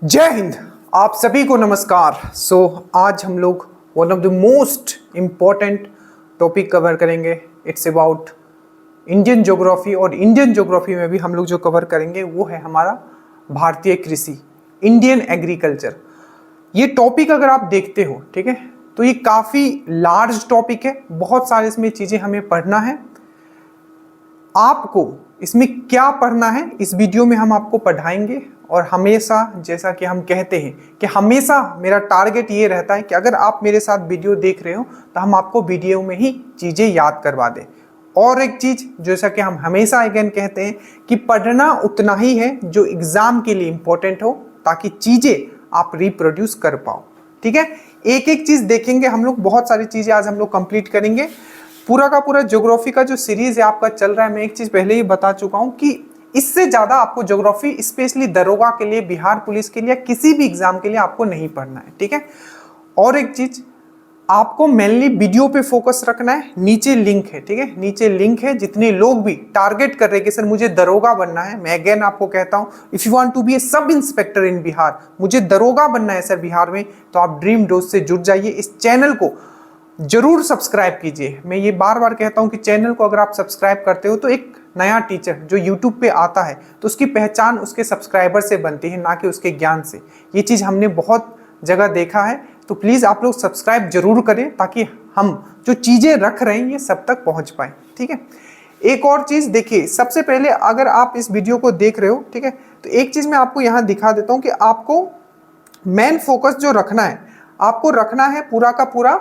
जय हिंद। आप सभी को नमस्कार। आज हम लोग one of the most important topic cover करेंगे। इट्स अबाउट इंडियन ज्योग्राफी, और इंडियन ज्योग्राफी में भी हम लोग जो कवर करेंगे वो है हमारा भारतीय कृषि, इंडियन एग्रीकल्चर। ये टॉपिक अगर आप देखते हो, ठीक है, तो ये काफ़ी लार्ज टॉपिक है, बहुत सारे इसमें चीज़ें हमें पढ़ना है। आपको इसमें क्या पढ़ना है इस वीडियो में हम आपको पढ़ाएंगे। और हमेशा, जैसा कि हम कहते हैं कि हमेशा मेरा टारगेट ये रहता है कि अगर आप मेरे साथ वीडियो देख रहे हो तो हम आपको वीडियो में ही चीज़ें याद करवा दें। और एक चीज़ जैसा कि हम हमेशा अगेन कहते हैं कि पढ़ना उतना ही है जो एग्ज़ाम के लिए इम्पोर्टेंट हो, ताकि चीज़ें आप रिप्रोड्यूस कर पाओ। ठीक है, एक एक चीज़ देखेंगे हम लोग, बहुत सारी चीज़ें आज हम लोग कंप्लीट करेंगे। पूरा का पूरा ज्योग्राफी का जो सीरीज है आपका चल रहा है, मैं एक चीज़ पहले ही बता चुका हूँ कि इससे ज़्यादा आपको ज्योग्राफी स्पेशली दरोगा के लिए, बिहार पुलिस के लिए, किसी भी एग्जाम के लिए आपको नहीं पढ़ना है। ठीक है, और एक चीज़ आपको मेनली वीडियो पे फोकस रखना है। नीचे लिंक है, ठीक है, नीचे लिंक है। जितने लोग भी टारगेट कर रहे हैं कि सर मुझे दरोगा बनना है, मैं अगेन आपको कहता हूँ, if you want to be a sub inspector इन बिहार, मुझे दरोगा बनना है सर बिहार में, तो आप ड्रीम डोज से जुड़ जाइए। इस चैनल को जरूर सब्सक्राइब कीजिए। मैं ये बार बार कहता हूँ कि चैनल को अगर आप सब्सक्राइब करते हो तो एक नया टीचर जो यूट्यूब पे आता है तो उसकी पहचान उसके सब्सक्राइबर से बनती है, ना कि उसके ज्ञान से। ये चीज़ हमने बहुत जगह देखा है। तो प्लीज़ आप लोग सब्सक्राइब जरूर करें, ताकि हम जो चीज़ें रख रहे हैं ये सब तक पहुँच पाए। ठीक है, एक और चीज़ देखिए, सबसे पहले अगर आप इस वीडियो को देख रहे हो, ठीक है, तो एक चीज़ मैं आपको यहाँ दिखा देता हूँ कि आपको मेन फोकस जो रखना है, आपको रखना है पूरा का पूरा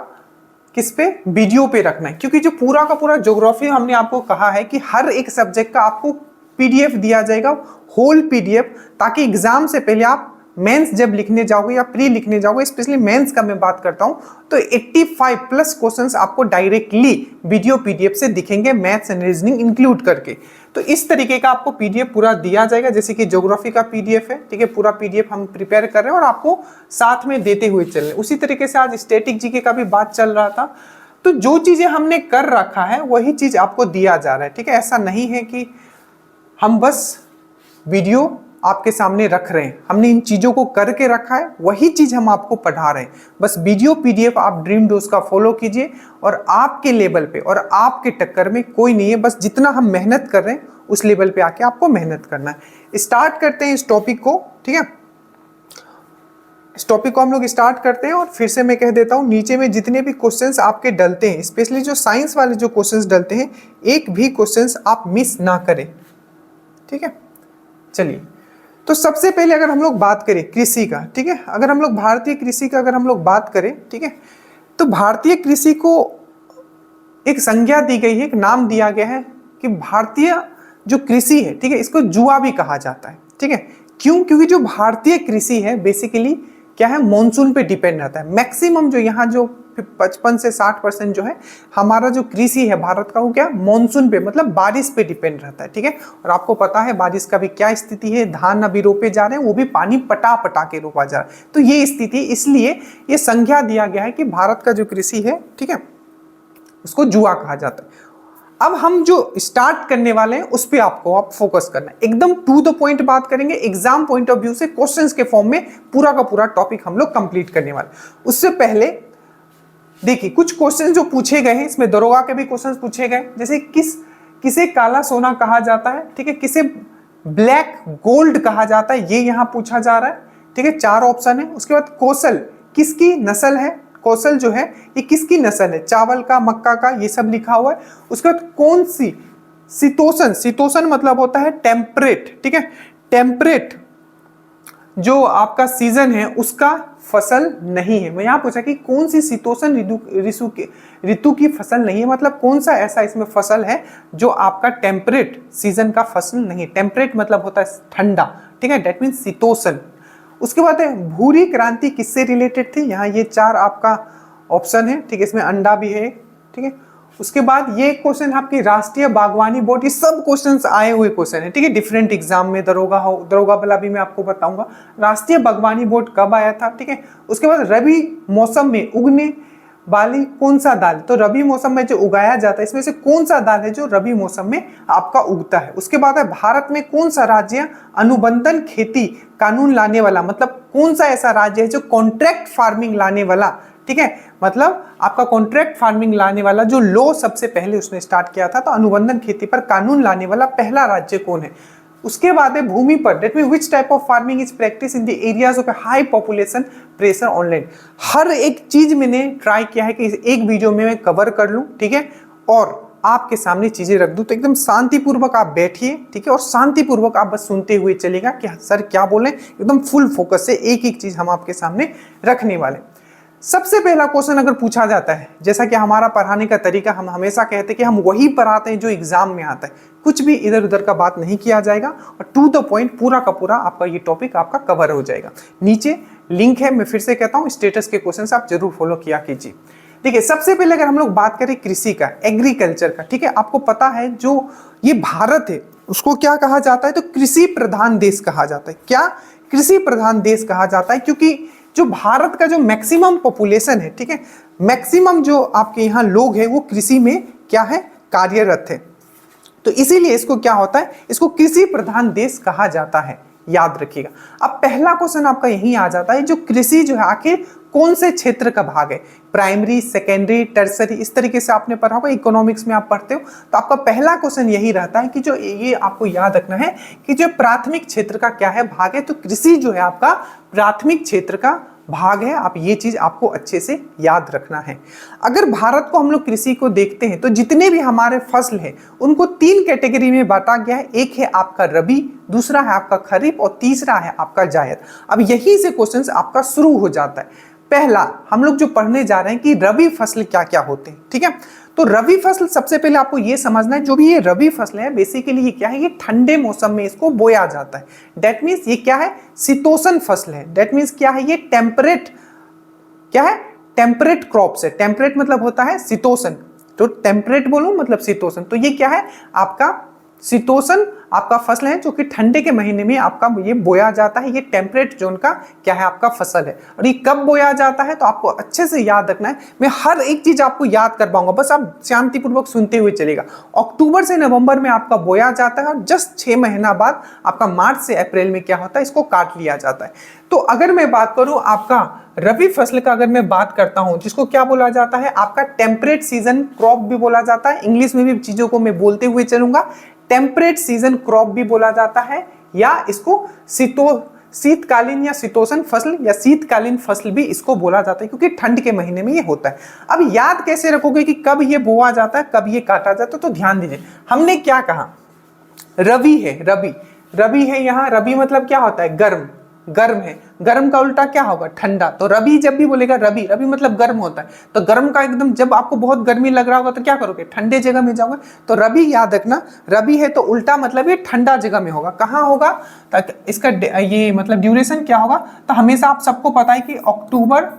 किस पे, वीडियो पे रखना है। क्योंकि जो पूरा का पूरा ज्योग्राफी हमने आपको कहा है कि हर एक सब्जेक्ट का आपको पीडीएफ दिया जाएगा, होल पीडीएफ, ताकि एग्जाम से पहले आप मेंस जब लिखने जाओगे या प्री लिखने जाओगे, स्पेशली मेंस का मैं बात करता हूं, तो 85 प्लस क्वेश्चंस आपको डायरेक्टली वीडियो पीडीएफ से दिखेंगे, मैथ्स एंड रीजनिंग इंक्लूड करके। तो इस तरीके का आपको पीडीएफ पूरा दिया जाएगा, जैसे कि ज्योग्राफी का पीडीएफ है, ठीक है, पूरा पीडीएफ हम प्रिपेयर कर रहे हैं और आपको साथ में देते हुए चल रहे हैं। उसी तरीके से आज स्टैटिक जीके का भी बात चल रहा था, तो जो चीजें हमने कर रखा है वही चीज आपको दिया जा रहा है। ठीक है, ऐसा नहीं है कि हम बस वीडियो आपके सामने रख रहे हैं, हमने इन चीजों को करके रखा है, वही चीज हम आपको पढ़ा रहे हैं। बस वीडियो पीडीएफ आप ड्रीम डोज का फॉलो कीजिए, और आपके लेवल पे और आपके टक्कर में कोई नहीं है। बस जितना हम मेहनत कर रहे हैं उस लेवल पे आके आपको मेहनत करना है। स्टार्ट करते हैं इस टॉपिक को। ठीक है, इस टॉपिक को हम लोग स्टार्ट करते हैं। और फिर से मैं कह देता हूं, नीचे में जितने भी क्वेश्चंस आपके डलते हैं, स्पेशली जो साइंस वाले जो क्वेश्चंस डलते हैं, एक भी क्वेश्चंस आप मिस ना करें। ठीक है, चलिए, तो सबसे पहले अगर हम लोग बात करें कृषि का, ठीक है, अगर हम लोग भारतीय कृषि का अगर हम लोग बात करें, ठीक है, तो भारतीय कृषि को एक संज्ञा दी गई है, एक नाम दिया गया है कि भारतीय जो कृषि है, ठीक है, इसको जुआ भी कहा जाता है। ठीक है, क्यों? क्योंकि जो भारतीय कृषि है बेसिकली क्या है, मॉनसून पे डिपेंड रहता है। मैक्सिमम जो यहाँ जो 55 से 60% जो है हमारा जो कृषि है भारत का, वो क्या, मॉनसून पे, मतलब बारिश पे डिपेंड रहता है। ठीक है, और आपको पता है बारिश का भी क्या स्थिति है, धान अभी रोपे जा रहे हैं, वो भी पानी पटा पटा के रोपा जा रहा है। तो ये स्थिति, इसलिए ये संज्ञा दिया गया है कि भारत का जो कृषि है, ठीक है, उसको जुआ कहा जाता है। अब हम जो स्टार्ट करने वाले हैं उस पे आपको आप फोकस करना है, एकदम टू द पॉइंट बात करेंगे, एग्जाम पॉइंट ऑफ व्यू से क्वेश्चंस के फॉर्म में पूरा का पूरा टॉपिक हम लोग कंप्लीट करने वाले। उससे पहले देखिए कुछ क्वेश्चन जो पूछे गए हैं, इसमें दरोगा के भी क्वेश्चन पूछे गए, जैसे किसे काला सोना कहा जाता है, ठीक है, किसे ब्लैक गोल्ड कहा जाता है, ये यहाँ पूछा जा रहा है। ठीक है, 4 ऑप्शन है। उसके बाद कौशल किसकी नस्ल है, कौशल जो है ये किसकी नस्ल है, चावल का, मक्का का, ये सब लिखा हुआ है। उसके बाद कौन सी शीतोष्ण, शीतोष्ण मतलब होता है टेम्परेट, ठीक है, टेम्परेट जो आपका सीजन है उसका फसल नहीं है। मैं यहाँ पूछा कि कौन सी शीतोष्ण ऋतु की फसल नहीं है, मतलब कौन सा ऐसा इसमें फसल है जो आपका टेम्परेट सीजन का फसल नहीं। टेम्परेट मतलब होता है ठंडा, ठीक है, दैट मीन्स शीतोष्ण। उसके बाद है भूरी क्रांति किससे रिलेटेड थी, यहाँ ये 4 आपका ऑप्शन है। ठीक है, इसमें अंडा भी है। ठीक है, उसके बाद ये क्वेश्चन आपकी राष्ट्रीय बागवानी बोर्ड, ये सब क्वेश्चंस आए हुए क्वेश्चन है। ठीक है, डिफरेंट एग्जाम में, दरोगा हो, दरोगा वाला भी मैं आपको बताऊंगा राष्ट्रीय बागवानी बोर्ड कब आया था। ठीक है, उसके बाद रबी मौसम में उगने बाली कौन सा दाल, तो रबी मौसम में जो उगाया जाता है इसमें से कौन सा दाल है जो रबी मौसम में आपका उगता है। उसके बाद है भारत में कौन सा राज्य अनुबंधन खेती कानून लाने वाला, मतलब कौन सा ऐसा राज्य है जो कॉन्ट्रैक्ट फार्मिंग लाने वाला, ठीक है, मतलब आपका कॉन्ट्रैक्ट फार्मिंग लाने वाला जो लॉ सबसे पहले उसने स्टार्ट किया था, तो अनुबंधन खेती पर कानून लाने वाला पहला राज्य कौन है। उसके बाद है भूमि पर, that mean which type of farming is practice in the areas of high population pressure on land. हर एक चीज मैंने ट्राई किया है कि इस एक वीडियो में मैं कवर कर लूं, ठीक है, और आपके सामने चीजें रख दूं, तो एकदम शांतिपूर्वक आप बैठिए, ठीक है, और शांतिपूर्वक आप बस सुनते हुए चलेगा कि सर क्या बोले, एकदम फुल फोकस से एक एक चीज हम आपके सामने रखने वाले। सबसे पहला क्वेश्चन अगर पूछा जाता है, जैसा कि हमारा पढ़ाने का तरीका, हम हमेशा कहते हैं कि हम वही पढ़ाते हैं जो एग्जाम में आता है, कुछ भी इधर उधर का बात नहीं किया जाएगा और टू द पॉइंट पूरा का पूरा आपका ये टॉपिक आपका कवर हो जाएगा। नीचे लिंक है, मैं फिर से कहता हूँ, स्टेटस के क्वेश्चन आप जरूर फॉलो किया कीजिए। देखिए सबसे पहले अगर हम लोग बात करें कृषि का, एग्रीकल्चर का, ठीक है, आपको पता है जो ये भारत है उसको क्या कहा जाता है, तो कृषि प्रधान देश कहा जाता है। क्या कृषि प्रधान देश कहा जाता है, क्योंकि जो भारत का जो मैक्सिमम पॉपुलेशन है, ठीक है, मैक्सिमम जो आपके यहाँ लोग हैं वो कृषि में क्या है, कार्यरत है, तो इसीलिए इसको क्या होता है, इसको कृषि प्रधान देश कहा जाता है, याद रखिएगा। अब पहला क्वेश्चन आपका यही आ जाता है, जो कृषि जो है आखिर कौन से क्षेत्र का भाग है, प्राइमरी, सेकेंडरी, टर्सरी, इस तरीके से आपने पढ़ा होगा, इकोनॉमिक्स में आप पढ़ते हो, तो आपका पहला क्वेश्चन यही रहता है कि जो ये आपको याद रखना है कि जो प्राथमिक क्षेत्र का क्या है, भाग है, तो कृषि जो है आपका प्राथमिक क्षेत्र का भाग है। आप ये चीज आपको अच्छे से याद रखना है। अगर भारत को हम लोग कृषि को देखते हैं तो जितने भी हमारे फसल हैं उनको तीन कैटेगरी में बांटा गया है। एक है आपका रबी, दूसरा है आपका खरीफ और तीसरा है आपका जायद। अब यही से क्वेश्चंस आपका शुरू हो जाता है। पहला हम लोग जो पढ़ने जा रहे हैं कि रबी फसल क्या क्या होते हैं, ठीक है, तो रबी फसल सबसे पहले आपको ये समझना है, जो भी ये रबी फसल है बेसिकली ये क्या है, ये ठंडे मौसम में इसको बोया जाता है। डेट मीन्स ये क्या है, शीतोष्ण फसल है। डेट मीन्स क्या है, ये टेम्परेट, क्या है, टेम्परेट क्रॉप्स है। टेम्परेट मतलब होता है शीतोष्ण, तो टेम्परेट बोलूं मतलब शीतोष्ण, तो ये क्या है आपका शीतोष्ण आपका फसल है जो कि ठंडे के महीने में आपका ये बोया जाता है। ये टेम्परेट जोन का क्या है आपका फसल है। और ये कब बोया जाता है तो आपको अच्छे से याद रखना है, मैं हर एक चीज आपको याद कर पाऊंगा, बस आप शांतिपूर्वक सुनते हुए चलेगा। अक्टूबर से नवंबर में आपका बोया जाता है और जस्ट 6 महीना बाद आपका मार्च से अप्रैल में क्या होता है, इसको काट लिया जाता है। तो अगर मैं बात करूं आपका रबी फसल का, अगर मैं बात करता हूं जिसको क्या बोला जाता है, आपका टेम्परेट सीजन क्रॉप भी बोला जाता है। इंग्लिश में भी चीजों को मैं बोलते हुए चलूंगा, टेम्परेट सीजन क्रॉप भी बोला जाता है, या इसको शीतकालीन या शीतोष्ण फसल या शीतकालीन फसल भी इसको बोला जाता है, क्योंकि ठंड के महीने में ये होता है। अब याद कैसे रखोगे कि कब ये बोआ जाता है, कब ये काटा जाता है, तो ध्यान दीजिए हमने क्या कहा, रबी है, रबी है। यहाँ रबी मतलब क्या होता है, गर्म, गर्म है। गर्म का उल्टा क्या होगा, ठंडा। तो रबी जब भी बोलेगा, रबी मतलब गर्म होता है। तो गर्म का एकदम, जब आपको बहुत गर्मी लग रहा होगा तो क्या करोगे, ठंडे जगह में जाओगे। तो रबी याद रखना, रबी है तो उल्टा मतलब ये ठंडा जगह में होगा। कहाँ होगा, ताकि इसका ये मतलब ड्यूरेशन क्या होगा, तो हमेशा आप सबको पता है कि अक्टूबर,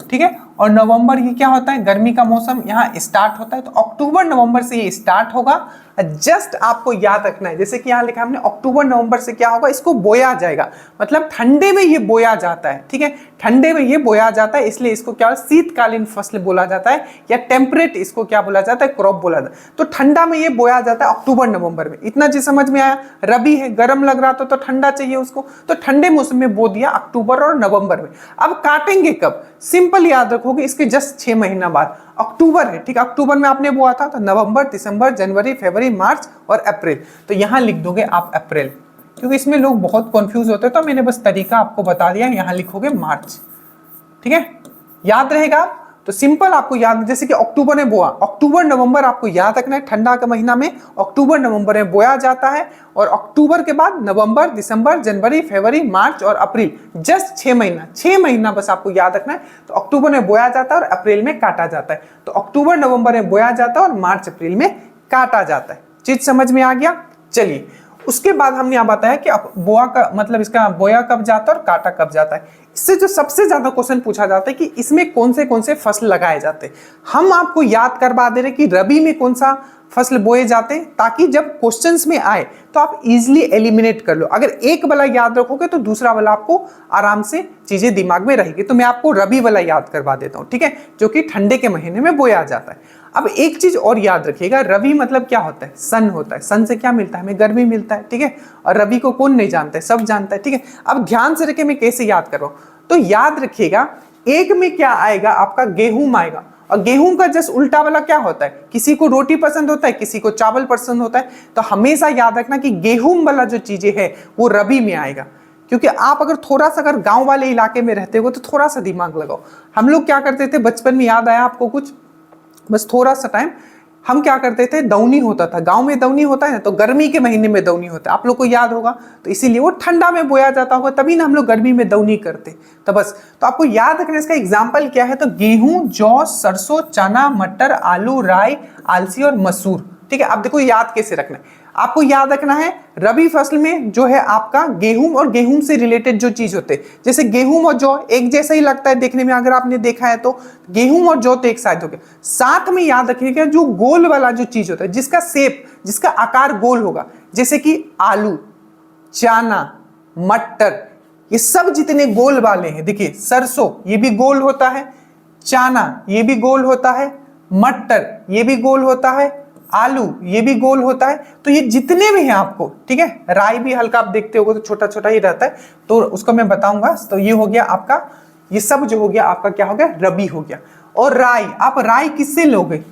ठीक है, और नवंबर ये क्या होता है, गर्मी का मौसम यहाँ स्टार्ट होता है। तो अक्टूबर नवंबर से ये स्टार्ट होगा। जस्ट आपको याद रखना है, जैसे कि यहाँ लिखा हमने अक्टूबर नवंबर से क्या होगा, इसको बोया जाएगा, मतलब ठंडे में ये बोया जाता है, ठीक है, ठंडे में ये बोया जाता है, इसलिए इसको क्या शीतकालीन फसल बोला जाता है, या टेम्परेट इसको क्या बोला जाता है, क्रॉप बोला जाता है। तो ठंडा में ये बोया जाता है अक्टूबर नवंबर में। इतना चीज समझ में आया। रबी है, गर्म लग रहा था तो ठंडा चाहिए उसको, तो ठंडे मौसम में बो दिया अक्टूबर और नवंबर में। अब काटेंगे कब, सिंपल याद रखोगे, इसके जस्ट 6 महीना बाद अक्टूबर है, ठीक है, अक्टूबर में आपने बोआ था, तो नवंबर, दिसंबर, जनवरी, फरवरी, मार्च और अप्रैल। तो यहां लिख दोगे आप अप्रैल, क्योंकि इसमें लोग बहुत कंफ्यूज होते हैं, तो मैंने बस तरीका आपको बता दिया। यहां लिखोगे मार्च, ठीक है, याद रहेगा। तो सिंपल आपको याद, जैसे कि अक्टूबर में बोआ, अक्टूबर नवंबर आपको याद रखना है, ठंडा के महीना में अक्टूबर नवंबर में बोया जाता है, और अक्टूबर के बाद नवंबर, दिसंबर, जनवरी, फरवरी, मार्च और अप्रैल, जस्ट 6 महीना बस आपको याद रखना है। तो अक्टूबर में बोया जाता है और अप्रैल में काटा जाता है। तो अक्टूबर नवंबर में बोया जाता है और मार्च अप्रैल में काटा जाता है। चीज समझ में आ गया। चलिए उसके बाद हमने यहाँ बताया कि अब बोआ का मतलब इसका बोया कब जाता है और काटा कब जाता है। इससे जो सबसे ज्यादा क्वेश्चन पूछा जाता है कि इसमें कौन से फसल लगाए जाते हैं। हम आपको याद करवा दे रहे कि रबी में कौन सा फसल बोए जाते हैं, ताकि जब क्वेश्चंस में आए तो आप इजीली एलिमिनेट कर लो। अगर एक वाला याद रखोगे तो दूसरा वाला आपको आराम से चीजें दिमाग में रहेगी। तो मैं आपको रबी वाला याद करवा देता हूँ, ठीक है, जो कि ठंडे के महीने में बोया जाता है। अब एक चीज और याद रखिएगा, रबी मतलब क्या होता है? सन होता है। सन से क्या मिलता है? हमें गर्मी मिलता है, ठीक है। और रबी को कौन नहीं जानता है? सब जानता है, ठीक है। अब ध्यान से रखिए मैं कैसे याद कर रहा हूं। तो याद रखिएगा, एक में क्या आएगा? आपका गेहूं आएगा। और गेहूं का जस्ट उल्टा वाला क्या होता है? किसी को रोटी पसंद होता है, किसी को चावल पसंद होता है। तो हमेशा याद रखना कि गेहूं वाला जो चीजें है वो रबी में आएगा। क्योंकि आप अगर थोड़ा सा अगर गांव वाले इलाके में रहते हो तो थोड़ा सा दिमाग लगाओ। हम लोग क्या करते थे बचपन में, याद आया आपको कुछ? बस थोड़ा सा टाइम, हम क्या करते थे, दौनी होता था। गांव में दौनी होता है ना, तो गर्मी के महीने में दौनी होता है, आप लोग को याद होगा। तो इसीलिए वो ठंडा में बोया जाता होगा, तभी ना हम लोग गर्मी में दौनी करते। तो बस, तो आपको याद रखना इसका एग्जाम्पल क्या है। तो गेहूं, जौ, सरसों, चना, मटर, आलू, राई, अलसी और मसूर, ठीक है। अब देखो याद कैसे रखना है। आपको याद रखना है रबी फसल में जो है आपका गेहूं और गेहूं से रिलेटेड जो चीज होते हैं, जैसे गेहूं और जौ एक जैसा ही लगता है देखने में, अगर आपने देखा है तो गेहूं और जौ तो एक साथ हो गया। साथ में याद रखिएगा जो गोल वाला जो चीज होता है, जिसका शेप, जिसका आकार गोल होगा, जैसे कि आलू, चना, मटर, ये सब जितने गोल वाले हैं, देखिए सरसों ये भी गोल होता है, चना ये भी गोल होता है, मटर ये भी गोल होता है, आलू ये भी गोल होता है। तो ये जितने भी हैं आपको, ठीक है, राई भी हल्का आप देखते होगे तो छोटा छोटा ही रहता है, तो उसको मैं बताऊंगा। तो ये हो गया आपका, ये सब जो हो गया आपका क्या हो गया? रबी हो गया। और राई, आप राई किससे लोगे?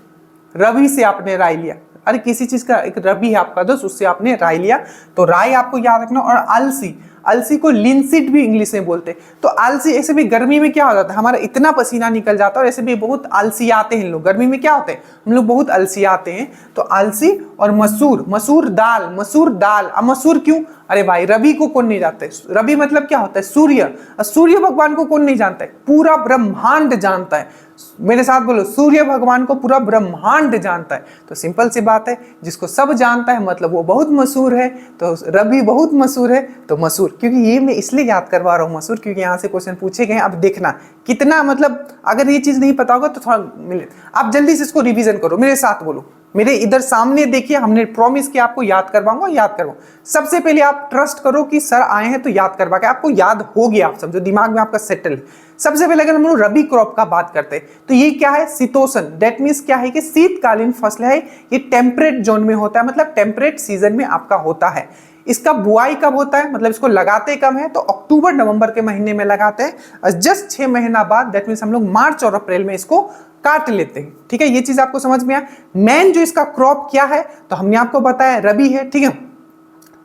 रबी से आपने राई लिया। अरे किसी चीज का एक रबी है आपका दोस्त, उससे आपने राई लिया, तो राई आपको याद रखना। और अलसी, अलसी को लिनसीड भी इंग्लिश में बोलते हैं। तो अलसी, ऐसे भी गर्मी में क्या हो जाता है, हमारा इतना पसीना निकल जाता है, और ऐसे भी बहुत आलसी आते हैं लोग। गर्मी में क्या होते हैं, हम लोग बहुत आलसी आते हैं। तो अलसी और मसूर, मसूर दाल, मसूर दाल। अब मसूर क्यों? अरे भाई रबी को कौन नहीं जानता है? रबी मतलब क्या होता है? सूर्य। सूर्य भगवान को कौन नहीं जानता है? पूरा ब्रह्मांड जानता है। मेरे साथ बोलो, सूर्य भगवान को पूरा ब्रह्मांड जानता है। तो सिंपल सी बात है, जिसको सब जानता है मतलब वो बहुत मशहूर है। तो रबी बहुत मशहूर है, तो मशहूर। क्योंकि ये मैं इसलिए याद करवा रहा हूँ मशहूर, क्योंकि यहाँ से क्वेश्चन पूछे गए। अब देखना कितना, मतलब अगर ये चीज नहीं पता होगा तो थोड़ा मिले, आप जल्दी से इसको रिवीजन करो, मेरे साथ बोलो, मेरे इधर सामने देखिए। हमने प्रॉमिस किया आपको याद करवाऊंगा, याद करवाऊं। सबसे पहले आप ट्रस्ट करो कि सर आए हैं तो याद करवा के आपको याद हो गया, आप समझो दिमाग में आपका सेटल है। सबसे पहले अगर हम लोग रबी क्रॉप का बात करते हैं तो ये क्या है? शीतोष्ण। दैट मीन्स क्या है कि शीतकालीन फसल है। ये टेम्परेट जोन में होता है, मतलब टेम्परेट सीजन में आपका होता है। इसका बुआई कब होता है, मतलब इसको लगाते कब है? तो अक्टूबर नवंबर के महीने में लगाते हैं, और जस्ट 6 महीना बाद, दैट मीन्स हम लोग मार्च और अप्रैल में इसको काट लेते हैं, ठीक है। ये चीज आपको समझ में आया। मेन जो इसका क्रॉप क्या है, तो हमने आपको बताया रबी है, ठीक है।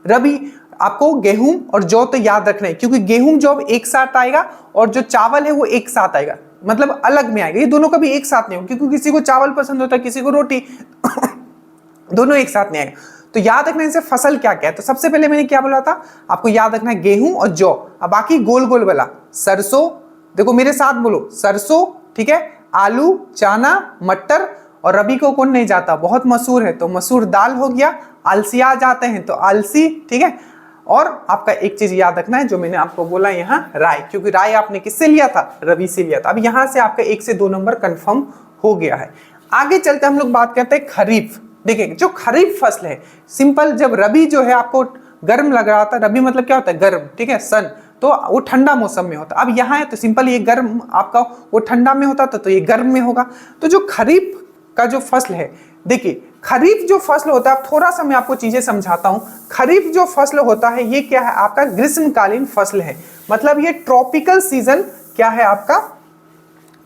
रबी आपको गेहूं और जौ तो याद रखना है, क्योंकि गेहूं जौ एक साथ आएगा और जो चावल है वो एक साथ आएगा, मतलब अलग में आएगा। ये दोनों कभी एक साथ नहीं होगा, क्योंकि किसी को चावल पसंद होता है, किसी को रोटी दोनों एक साथ नहीं आएगा। तो याद रखना इनसे फसल क्या क्या है। तो सबसे पहले मैंने क्या बोला था, आपको याद रखना है गेहूं और जौ। अब बाकी गोल गोल वाला सरसों, देखो मेरे साथ बोलो, सरसों, ठीक है, आलू, चना, मटर। और रबी को कौन नहीं जाता, बहुत मशहूर है, तो मसूर दाल हो गया। अलसी आ जाते हैं तो अलसी, ठीक है। और आपका एक चीज याद रखना है जो मैंने आपको बोला यहाँ, राई, क्योंकि राई आपने किससे लिया था? रबी से लिया था। अब यहां से आपका 1 से 2 नंबर कंफर्म हो गया है। आगे चलते हम लोग बात करते हैं खरीफ। देखिए जो खरीफ फसल है, सिंपल, जब रबी जो है आपको गर्म लग रहा था, रबी मतलब क्या होता है? गर्म, ठीक है, सन, तो वो ठंडा मौसम में होता है। अब यहाँ है तो सिंपल ये गर्म आपका, वो ठंडा में होता था तो ये गर्म में होगा। तो जो खरीफ का जो फसल है, देखिए खरीफ जो फसल होता है, थोड़ा सा मैं आपको चीजें समझाता हूं। खरीफ जो फसल होता है ये क्या है? आपका ग्रीष्मकालीन फसल है, मतलब ये ट्रॉपिकल सीजन क्या है आपका,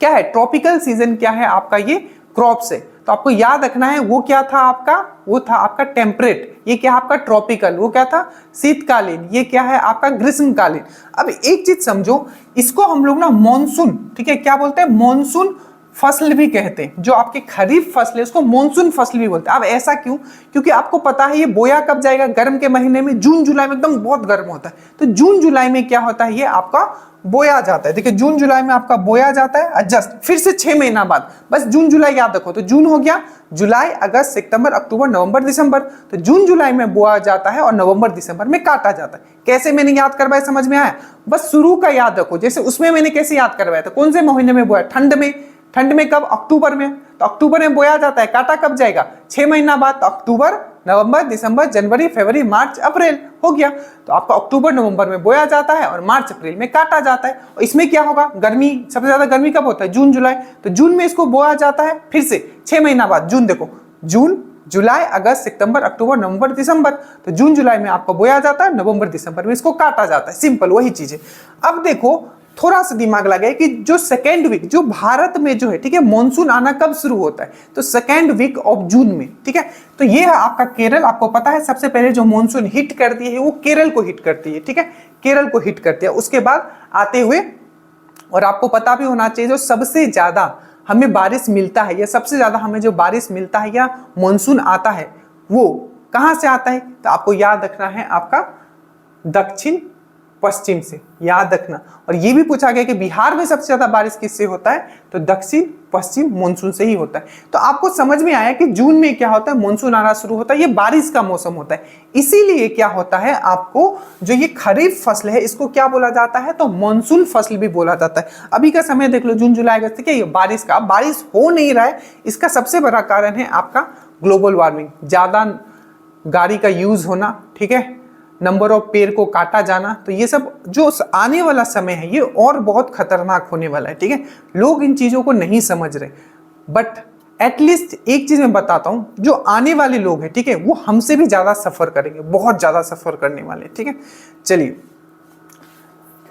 क्या है ट्रॉपिकल सीजन, क्या है आपका ये क्रॉप से। तो आपको याद रखना है वो क्या था आपका, वो था आपका टेम्परेट, ये क्या आपका ट्रॉपिकल, वो क्या था शीतकालीन, ये क्या है आपका ग्रीष्मकालीन। अब एक चीज समझो, इसको हम लोग ना मॉनसून, ठीक है, क्या बोलते हैं? मॉनसून फसल भी कहते हैं। जो आपकी खरीफ फसल है उसको मॉनसून फसल भी बोलते हैं। अब ऐसा क्यों? क्योंकि आपको पता है ये बोया कब जाएगा? गर्म के महीने में, जून जुलाई में एकदम बहुत गर्म होता है। तो जून जुलाई में क्या होता है? ये आपका बोया जाता है। देखिए जून जुलाई में आपका बोया जाता है, जस्ट फिर से 6 महीना बाद, बस जून जुलाई याद रखो। तो जून हो गया, जुलाई, अगस्त, सितंबर, अक्टूबर, नवंबर, दिसंबर। तो जून जुलाई में बोया जाता है और नवंबर दिसंबर में काटा जाता है। कैसे मैंने याद करवाया, समझ में आया? बस शुरू का याद रखो। जैसे उसमें मैंने कैसे याद करवाया था, कौन से महीने में बोया? ठंड में। ठंड में कब? अक्टूबर में। तो अक्टूबर में बोया जाता है, काटा कब जाएगा? 6 महीना बाद। तो अक्टूबर, नवंबर, दिसंबर, जनवरी, फरवरी, मार्च, अप्रैल हो गया। तो आपका अक्टूबर नवंबर में बोया जाता है और मार्च अप्रैल में काटा जाता है। और इसमें क्या होगा? गर्मी, सबसे ज्यादा गर्मी कब होता है? जून जुलाई। तो जून में इसको बोया जाता है, फिर से 6 महीना बाद। जून देखो, जून, जुलाई, अगस्त, सितंबर, अक्टूबर, नवंबर, दिसंबर। तो जून जुलाई में आपको बोया जाता है, नवंबर दिसंबर में इसको काटा जाता है। सिंपल वही चीज है। अब देखो, थोड़ा सा दिमाग लगाए कि जो सेकेंड वीक जो भारत में जो है, ठीक है, मॉनसून आना कब शुरू होता है? तो सेकेंड वीक ऑफ जून में, ठीक है। तो ये है आपका केरल। आपको पता है सबसे पहले जो मॉनसून हिट करती है वो केरल को हिट करती है, ठीक है, केरल को हिट करती है। उसके बाद आते हुए, और आपको पता भी होना चाहिए, जो सबसे ज्यादा हमें बारिश मिलता है या सबसे ज्यादा हमें जो बारिश मिलता है या मॉनसून आता है वो कहां से आता है? तो आपको याद रखना है आपका दक्षिण पश्चिम से, याद रखना। और ये भी पूछा गया कि बिहार में सबसे ज्यादा बारिश किससे होता है? तो दक्षिण पश्चिम मॉनसून से ही होता है। तो आपको समझ में आया कि जून में क्या होता है? मॉनसून आना शुरू होता है, ये बारिश का मौसम होता है। इसीलिए क्या होता है, आपको जो ये खरीफ फसल है इसको क्या बोला जाता है? तो मॉनसून फसल भी बोला जाता है। अभी का समय देख लो, जून जुलाई अगस्त, क्या ये बारिश का? बारिश हो नहीं रहा है, इसका सबसे बड़ा कारण है आपका ग्लोबल वार्मिंग, ज्यादा गाड़ी का यूज होना, ठीक है, नंबर ऑफ पेड़ को काटा जाना। तो ये सब जो आने वाला समय है ये और बहुत खतरनाक होने वाला है, ठीक है। लोग इन चीजों को नहीं समझ रहे, बट एटलीस्ट एक चीज मैं बताता हूं, जो आने वाले लोग हैं, ठीक है, वो हमसे भी ज्यादा सफर करेंगे, बहुत ज्यादा सफर करने वाले, ठीक है। चलिए,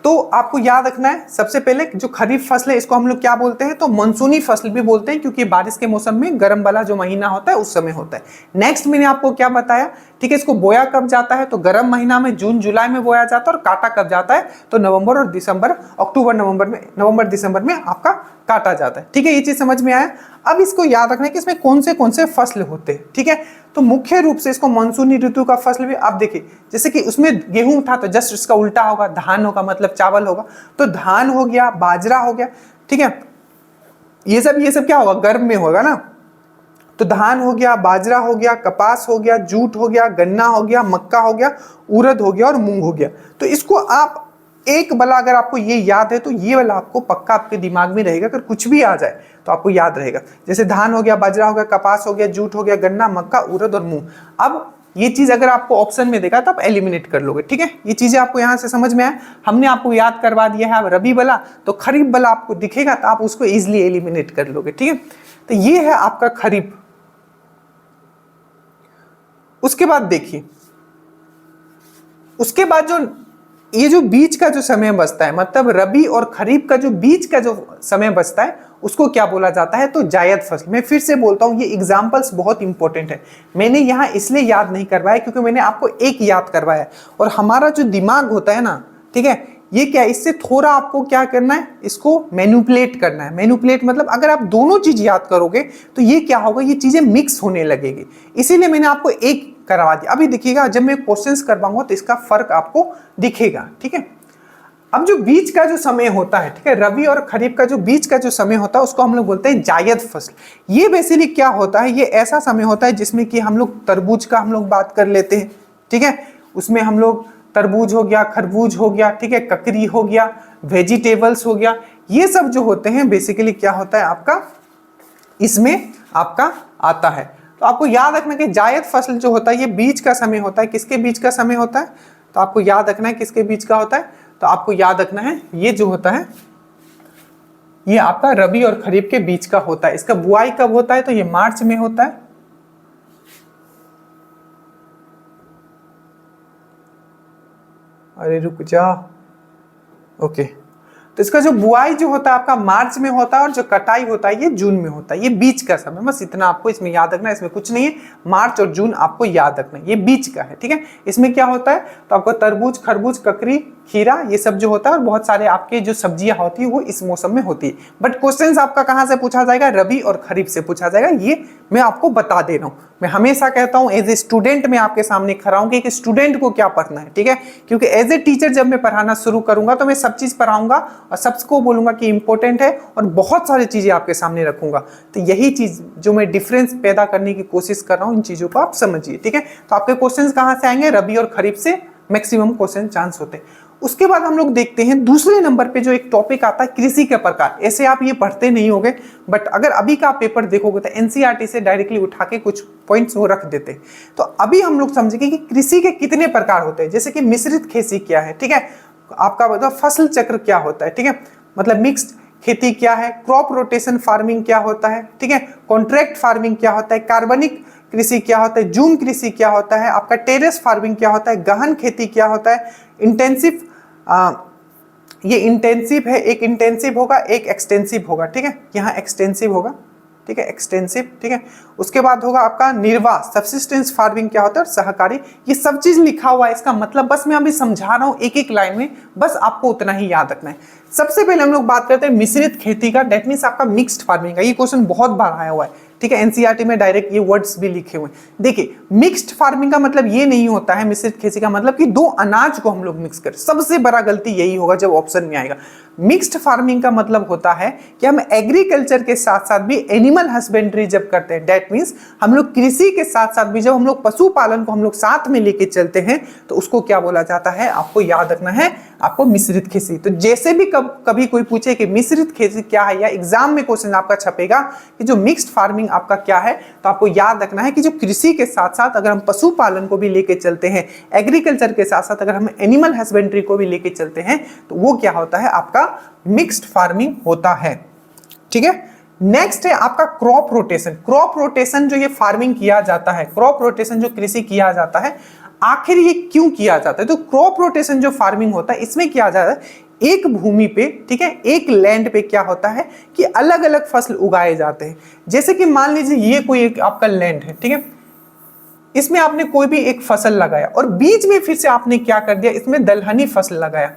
तो आपको याद रखना है सबसे पहले जो खरीफ फसल है इसको हम लोग क्या बोलते हैं? तो मानसूनी फसल भी बोलते हैं, क्योंकि बारिश के मौसम में गर्म वाला जो महीना होता है उस समय होता है। नेक्स्ट मैंने आपको क्या बताया, ठीक है, इसको बोया कब जाता है? तो गर्म महीना में जून जुलाई में बोया जाता है। और काटा कब जाता है? तो नवंबर और दिसंबर, अक्टूबर नवंबर में, नवंबर दिसंबर में आपका काटा जाता है, ठीक है। ये चीज समझ में आया। अब इसको याद रखना है कि इसमें कौन से फसल होते हैं, ठीक है। तो मुख्य रूप से इसको मानसूनी ऋतु का फसल भी आप देखिए, जैसे कि उसमें गेहूं था तो जस्ट इसका उल्टा होगा, धान होगा, मतलब चावल होगा। तो धान हो गया, बाजरा हो गया, ठीक है, ये सब क्या होगा? गर्म में होगा ना। तो धान हो गया, बाजरा हो गया, कपास हो गया, जूट हो गया, गन्ना हो गया, मक्का हो गया, उड़द हो गया और मूंग हो गया। तो इसको आप एक वाला, अगर आपको ये याद है तो ये वाला आपको पक्का आपके दिमाग में रहेगा। अगर कुछ भी आ जाए तो आपको याद रहेगा। जैसे धान हो गया, बाजरा हो गया, कपास हो गया, जूट हो गया, गन्ना, मक्का, उड़द और मूंग। अब ये चीज अगर आपको ऑप्शन में देखा तो आप एलिमिनेट कर लोगे, ठीक है। ये चीजें आपको यहां से समझ में आए, हमने आपको याद करवा दिया है। अब रबी वाला तो खरीफ वाला आपको दिखेगा तो आप उसको इजिली एलिमिनेट कर लोगे, ठीक है। तो ये है आपका खरीफ। उसके बाद देखिए, उसके बाद जो ये जो बीच का जो समय बचता है, मतलब रबी और खरीफ का जो बीच का जो समय बचता है उसको क्या बोला जाता है? तो जायद फसल। मैं फिर से बोलता हूं, ये एग्जांपल्स बहुत इंपॉर्टेंट है। मैंने यहां इसलिए याद नहीं करवाया क्योंकि मैंने आपको एक याद करवाया, और हमारा जो दिमाग होता है ना, ठीक है, ये क्या, इससे थोड़ा आपको क्या करना है, इसको मैनिपुलेट करना है। मैनिपुलेट मतलब अगर आप दोनों चीज याद करोगे तो ये क्या होगा, ये चीजें मिक्स होने लगेगी। इसीलिए मैंने आपको एक करवा दिया। अभी देखिएगा, जब मैं क्वेश्चंस करवाऊंगा तो इसका फर्क आपको दिखेगा, ठीक है। अब जो बीच का जो समय होता है, ठीक है, रबी और खरीफ का जो बीच का जो समय होता है उसको हम लोग बोलते हैं जायद फसल। ये बेसिकली क्या होता है, ये ऐसा समय होता है जिसमें कि हम लोग तरबूज का हम लोग बात कर लेते हैं, ठीक है। उसमें हम लोग तरबूज हो गया, खरबूज हो गया, ठीक है, ककड़ी हो गया, वेजिटेबल्स हो गया, ये सब जो होते हैं बेसिकली क्या होता है आपका, इसमें आपका आता है। तो आपको याद रखना कि जायद फसल जो होता है ये बीच का समय होता है। किसके बीच का समय होता है? तो आपको याद रखना है किसके बीच का होता है। तो आपको याद रखना है ये जो होता है ये आपका रबी और खरीफ के बीच का होता है। इसका बुआई कब होता है? तो ये मार्च में होता है। अरे रुक जा, ओके। तो इसका जो बुआई जो होता है आपका मार्च में होता है और जो कटाई होता है ये जून में होता है। ये बीच का समय, बस इतना आपको इसमें याद रखना है। इसमें कुछ नहीं है, मार्च और जून आपको याद रखना है, ये बीच का है, ठीक है। इसमें क्या होता है, तो आपको तरबूज, खरबूज, ककड़ी, खीरा ये सब जो होता है और बहुत सारे आपके जो सब्जियां होती है वो इस मौसम में होती है। बट क्वेश्चन आपका कहां से पूछा जाएगा? रबी और खरीफ से पूछा जाएगा। ये मैं आपको बता दे रहा हूं। मैं हमेशा कहता हूं एज ए स्टूडेंट मैं आपके सामने खड़ा हूं कि एक स्टूडेंट को क्या पढ़ना है, ठीक है। क्योंकि एज ए टीचर जब मैं पढ़ाना शुरू करूंगा तो मैं सब चीज पढ़ाऊंगा और सबको बोलूंगा कि इंपॉर्टेंट है और बहुत सारी चीजें आपके सामने रखूंगा। तो यही चीज जो मैं डिफरेंस पैदा करने की कोशिश कर रहा हूं, इन चीजों को आप समझिए, ठीक है। तो आपके क्वेश्चन कहां से आएंगे? रबी और खरीफ से मैक्सिमम क्वेश्चन चांस होते हैं। उसके बाद हम लोग देखते हैं दूसरे नंबर पे जो एक टॉपिक आता है कृषि के प्रकार। ऐसे आप ये पढ़ते नहीं होगे, बट अगर अभी का पेपर देखोगे तो एनसीईआरटी से डायरेक्टली उठा के कुछ पॉइंट्स वो रख देते। तो अभी हम लोग समझेंगे कि कृषि के कितने प्रकार होते हैं, जैसे कि मिश्रित खेती क्या है, ठीक है, आपका मतलब फसल चक्र क्या होता है, ठीक है, मतलब मिक्स्ड खेती क्या है, क्रॉप रोटेशन फार्मिंग क्या होता है, ठीक है, कॉन्ट्रैक्ट फार्मिंग क्या होता है, कार्बनिक कृषि क्या होता है, जूम कृषि क्या होता है, आपका टेरेस फार्मिंग क्या होता है, गहन खेती क्या होता है, इंटेंसिव, ये इंटेंसिव है, एक इंटेंसिव होगा एक एक्सटेंसिव होगा, ठीक है, यहाँ एक्सटेंसिव होगा, ठीक है, एक्सटेंसिव, ठीक है। उसके बाद होगा आपका निर्वाह, सब्सिस्टेंस फार्मिंग क्या होता है, और सहकारी। ये सब चीज लिखा हुआ है, इसका मतलब बस मैं अभी समझा रहा हूँ एक एक लाइन में, बस आपको उतना ही याद रखना है। सबसे पहले हम लोग बात करते हैं मिश्रित खेती का, दैट मीन्स आपका मिक्स्ड फार्मिंग का। ये क्वेश्चन बहुत बार आया हुआ है, ठीक है, एनसीईआरटी में डायरेक्ट ये वर्ड्स भी लिखे हुए हैं। देखिए मिक्स्ड फार्मिंग का मतलब ये नहीं होता है, मिश्रित खेती का मतलब कि दो अनाज को हम लोग मिक्स करें। सबसे बड़ा गलती यही होगा जब ऑप्शन में आएगा। मिक्स्ड फार्मिंग का मतलब होता है कि हम एग्रीकल्चर के साथ साथ भी एनिमल हस्बेंड्री जब करते हैं, दैट मीन्स हम लोग कृषि के साथ साथ भी जब हम लोग पशुपालन को हम लोग साथ में लेके चलते हैं तो उसको क्या बोला जाता है, आपको याद रखना है, आपको मिश्रित खेती। तो जैसे भी कभी कोई पूछे कि मिश्रित खेती क्या है, या एग्जाम में क्वेश्चन आपका छपेगा कि जो मिक्स्ड फार्मिंग आपका क्या है, तो आपको याद रखना है कि जो कृषि के साथ साथ अगर हम पशुपालन को भी लेके चलते हैं, एग्रीकल्चर के साथ साथ अगर हम एनिमल हस्बेंड्री को भी लेके चलते हैं, तो वो क्या होता है, आपका मिक्स्ड फार्मिंग होता है, ठीक है। नेक्स्ट है आपका क्रॉप रोटेशन। क्रॉप रोटेशन जो ये फार्मिंग किया जाता है, क्रॉप रोटेशन जो कृषि किया जाता है, आखिर ये क्यों किया जाता है? तो क्रॉप रोटेशन जो फार्मिंग होता है इसमें किया जाता है एक भूमि पे, ठीक है, एक लैंड पे क्या होता है कि अलग अलग फसल उगाए जाते हैं। जैसे कि मान लीजिए ये कोई एक आपका लैंड है, ठीक है, इसमें आपने कोई भी एक फसल लगाया और बीच में फिर से आपने क्या कर दिया, इसमें दलहनी फसल लगाया,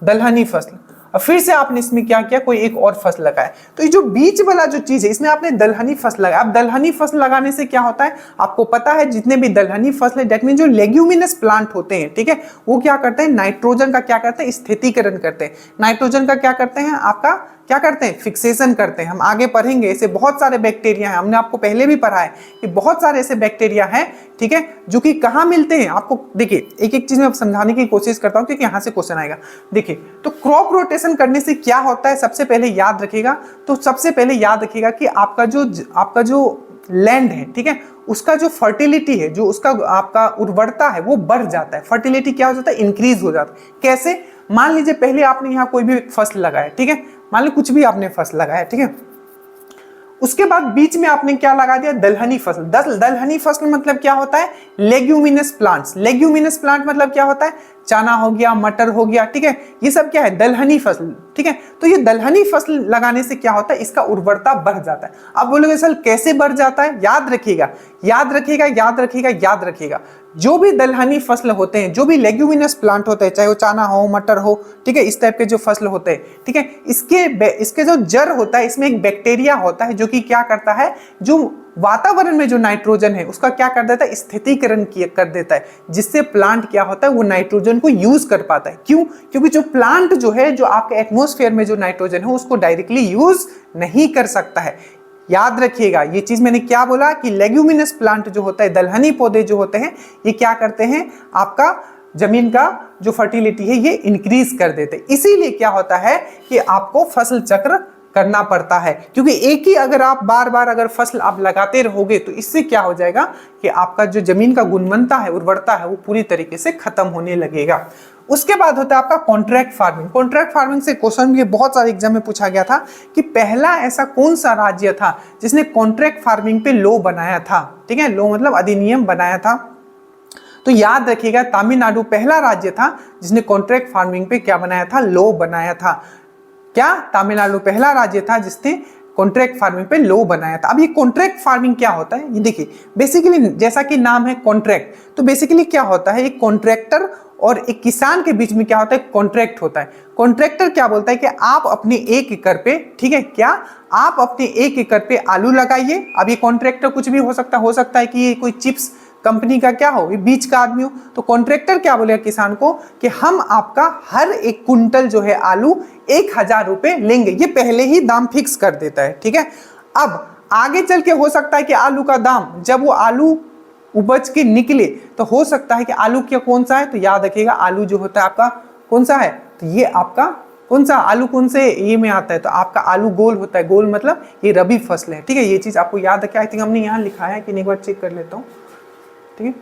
दलहनी फसल, और फिर से आपने इसमें क्या किया, कोई एक और फसल लगाया। तो ये जो बीच वाला जो चीज है इसमें आपने दलहनी फसल लगाया। अब दलहनी फसल लगाने से क्या होता है, आपको पता है जितने भी दलहनी फसल है, दैट मीन जो लेग्यूमिनस प्लांट होते हैं, ठीक है, वो क्या करते हैं, नाइट्रोजन का क्या करते हैं, स्थितीकरण करते हैं। नाइट्रोजन का क्या करते हैं, आपका क्या करते हैं, फिक्सेशन करते हैं। हम आगे पढ़ेंगे, ऐसे बहुत सारे बैक्टीरिया हैं, हमने आपको पहले भी पढ़ा है कि बहुत सारे ऐसे बैक्टीरिया हैं, ठीक है, जो कि कहाँ मिलते हैं। आपको देखिए एक एक चीज में समझाने की कोशिश करता हूँ क्योंकि यहाँ से क्वेश्चन आएगा। देखिए तो क्रॉप रोटेशन करने से क्या होता है, सबसे पहले याद रखिएगा, तो सबसे पहले याद रखिएगा कि आपका जो लैंड है, ठीक है, उसका जो फर्टिलिटी है, जो उसका आपका उर्वरता है वो बढ़ जाता है। फर्टिलिटी क्या हो जाता है, इंक्रीज हो जाता है। कैसे, मान लीजिए पहले आपने यहाँ कोई भी फसल लगाया, ठीक है, मान लो कुछ भी आपने फसल लगाया, ठीक है, उसके बाद बीच में आपने क्या लगा दिया, दलहनी फसल। दलहनी फसल मतलब क्या होता है, लेग्यूमिनस प्लांट्स। लेग्यूमिनस प्लांट मतलब क्या होता है, चना हो गया, मटर हो गया, ठीक है, ये सब क्या है, दलहनी फसल, ठीक है। तो ये दलहनी फसल लगाने से क्या होता है, इसका उर्वरता बढ़ जाता है। अब बोलोगे सर कैसे बढ़ जाता है, याद रखिएगा, याद रखिएगा, याद रखिएगा, याद रखिएगा। जो भी दलहनी फसल होते हैं, जो भी लेग्यूमिनस प्लांट होते हैं, चाहे वो चना हो, मटर हो, ठीक है, इस टाइप के जो फसल होते हैं, ठीक है, इसके जो जड़ होता है, इसमें एक बैक्टीरिया होता है जो कि क्या करता है, जो वातावरण में जो नाइट्रोजन है उसका क्या कर देता है, स्थितीकरण कर देता है, जिससे प्लांट क्या होता है, वो नाइट्रोजन को यूज कर पाता है। क्यों, क्योंकि जो प्लांट जो है, जो आपके एटमॉस्फेयर में जो नाइट्रोजन है उसको डायरेक्टली यूज नहीं कर सकता है। याद रखिएगा ये चीज मैंने क्या बोला कि लेग्यूमिनस प्लांट जो होता है, दलहनी पौधे जो होते हैं, ये क्या करते हैं, आपका जमीन का जो फर्टिलिटी है ये इंक्रीज कर देते हैं। इसीलिए क्या होता है कि आपको फसल चक्र करना पड़ता है, क्योंकि एक ही अगर आप बार बार अगर फसल आप लगाते रहोगे तो इससे क्या हो जाएगा कि आपका जो जमीन का गुणवत्ता है, उर्वरता है, वो पूरी तरीके से खत्म होने लगेगा। उसके बाद होता है आपका कॉन्ट्रैक्ट फार्मिंग। कॉन्ट्रैक्ट फार्मिंग से क्वेश्चन भी बहुत सारे एग्जाम में पूछा गया था कि पहला ऐसा कौन सा राज्य था जिसने कॉन्ट्रैक्ट फार्मिंग पे लॉ बनाया था, ठीक है, लॉ मतलब अधिनियम बनाया था। तो याद रखिएगा तमिलनाडु पहला राज्य था जिसने कॉन्ट्रैक्ट फार्मिंग पे क्या बनाया था, लॉ बनाया था। क्या, तमिलनाडु पहला राज्य था जिसने कॉन्ट्रैक्ट फार्मिंग पे लॉ बनाया था। अब ये कॉन्ट्रैक्ट फार्मिंग क्या होता है, ये देखिए बेसिकली जैसा कि नाम है कॉन्ट्रैक्ट, तो बेसिकली क्या होता है, एक कॉन्ट्रैक्टर और एक किसान के बीच में क्या होता है, कॉन्ट्रैक्ट होता है। कॉन्ट्रैक्टर क्या बोलता है कि आप अपने 1 एकड़ पे, ठीक है, क्या आप अपने 1 एकड़ पे आलू लगाइए। अब ये कॉन्ट्रैक्टर कुछ भी हो सकता है कि ये कोई चिप्स कंपनी का क्या हो, ये बीच का आदमी हो। तो कॉन्ट्रैक्टर क्या बोलेगा किसान को कि हम आपका हर 1 कुंटल जो है आलू 1000 रुपए लेंगे। ये पहले ही दाम फिक्स कर देता है, ठीक है। अब आगे चल के हो सकता है कि आलू का दाम, जब वो आलू उपज के निकले तो हो सकता है कि आलू क्या कौन सा है, तो याद रखिएगा आलू जो होता है आपका कौन सा है, तो ये आपका कौन सा आलू कौन से ये में आता है, तो आपका आलू गोल होता है, गोल मतलब ये रबी फसल है, ठीक है। ये चीज आपको याद रखिए, आई थिंक हमने यहाँ लिखा है कि नहीं, एक बार चेक कर लेता हूँ, ठीक है।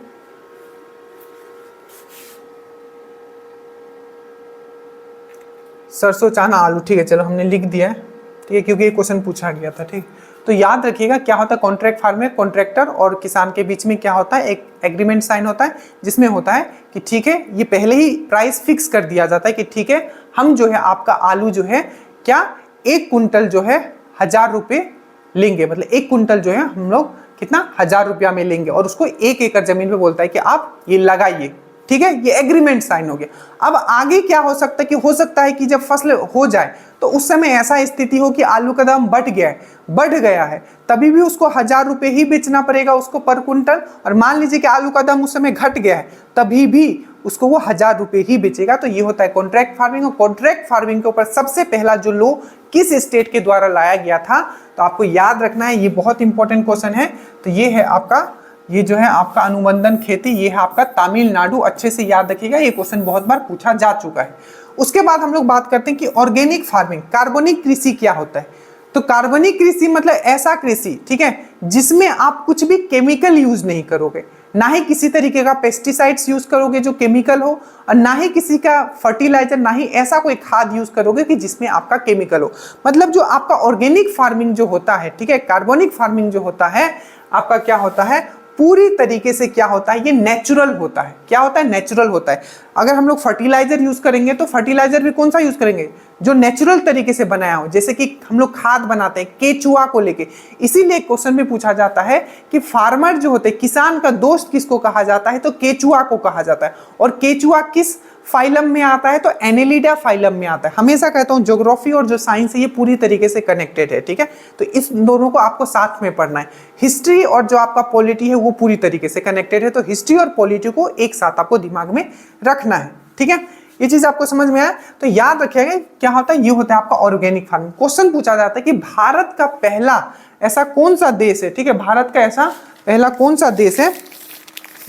सरसों चना आलू, ठीक है, चलो हमने लिख दिया है, ठीक है, क्योंकि ये क्वेश्चन पूछा गया था, ठीक। तो याद रखिएगा क्या होता है कॉन्ट्रैक्ट फार्मर, कॉन्ट्रैक्टर और किसान के बीच में क्या होता है, एक एग्रीमेंट साइन होता है, जिसमें होता है कि ठीक है, ये पहले ही प्राइस फिक्स कर दिया जाता है कि ठीक है, हम जो है आपका आलू जो है क्या 1 कुंटल जो है 1000 रुपये लेंगे, मतलब 1 कुंटल जो है हम लोग कितना 1000 रुपया में लेंगे, और उसको 1 एकड़ जमीन पे बोलता है कि आप ये लगाइए, ठीक है। ये एग्रीमेंट साइन हो गया। अब आगे क्या हो सकता है कि हो सकता है कि जब फसल हो जाए तो उस समय ऐसा स्थिति हो कि आलू का दाम बढ़ गया है, तभी भी उसको 1000 रुपये ही बेचना पड़ेगा उसको पर कुंटल, और मान लीजिए कि आलू का दाम उस समय घट गया है, तभी भी उसको वो 1000 रुपये ही बेचेगा। तो ये होता है कॉन्ट्रैक्ट फार्मिंग। और कॉन्ट्रैक्ट फार्मिंग के ऊपर सबसे पहला जो लॉ किस स्टेट के द्वारा लाया गया था, तो आपको याद रखना है, ये बहुत इंपॉर्टेंट क्वेश्चन है। तो ये है आपका, ये जो है आपका अनुबंधन खेती, ये है आपका तमिलनाडु। अच्छे से याद रखिएगा, ये क्वेश्चन बहुत बार पूछा जा चुका है। उसके बाद हम लोग बात करते हैं कि ऑर्गेनिक फार्मिंग, कार्बनिक कृषि क्या होता है। तो कार्बनिक कृषि मतलब ऐसा कृषि, ठीक है, जिसमें आप कुछ भी केमिकल यूज नहीं करोगे, ना ही किसी तरीके का पेस्टिसाइड्स यूज करोगे जो केमिकल हो, और ना ही किसी का फर्टिलाइजर, ना ही ऐसा कोई खाद यूज करोगे कि जिसमें आपका केमिकल हो। मतलब जो आपका ऑर्गेनिक फार्मिंग जो होता है, ठीक है, कार्बनिक फार्मिंग जो होता है आपका क्या होता है, पूरी तरीके से क्या होता है, ये नेचुरल होता है। क्या होता है, नेचुरल होता है। अगर हम लोग फर्टिलाइजर यूज करेंगे तो फर्टिलाइजर भी कौन सा यूज करेंगे, जो नेचुरल तरीके से बनाया हो, जैसे कि हम लोग खाद बनाते हैं केचुआ को लेके। इसीलिए क्वेश्चन में पूछा जाता है कि फार्मर जो होते हैं, किसान का दोस्त किसको कहा जाता है, तो केचुआ को कहा जाता है। और केचुआ किस फाइलम में आता है, तो एनेलिडा फाइलम में आता है। हमेशा कहता हूं ज्योग्राफी और जो साइंस है ये पूरी तरीके से कनेक्टेड है, ठीक है। तो इस दोनों को आपको साथ में पढ़ना है। हिस्ट्री और जो आपका पॉलिटी है वो पूरी तरीके से कनेक्टेड है, तो हिस्ट्री और पॉलिटी को एक साथ आपको दिमाग में रखना है, ठीक है। ये चीज आपको समझ में आया, तो याद रखिएगा क्या होता है, ये होता है आपका ऑर्गेनिक फार्मिंग। क्वेश्चन पूछा जाता है कि भारत का पहला ऐसा कौन सा देश है, ठीक है, भारत का ऐसा पहला कौन सा देश है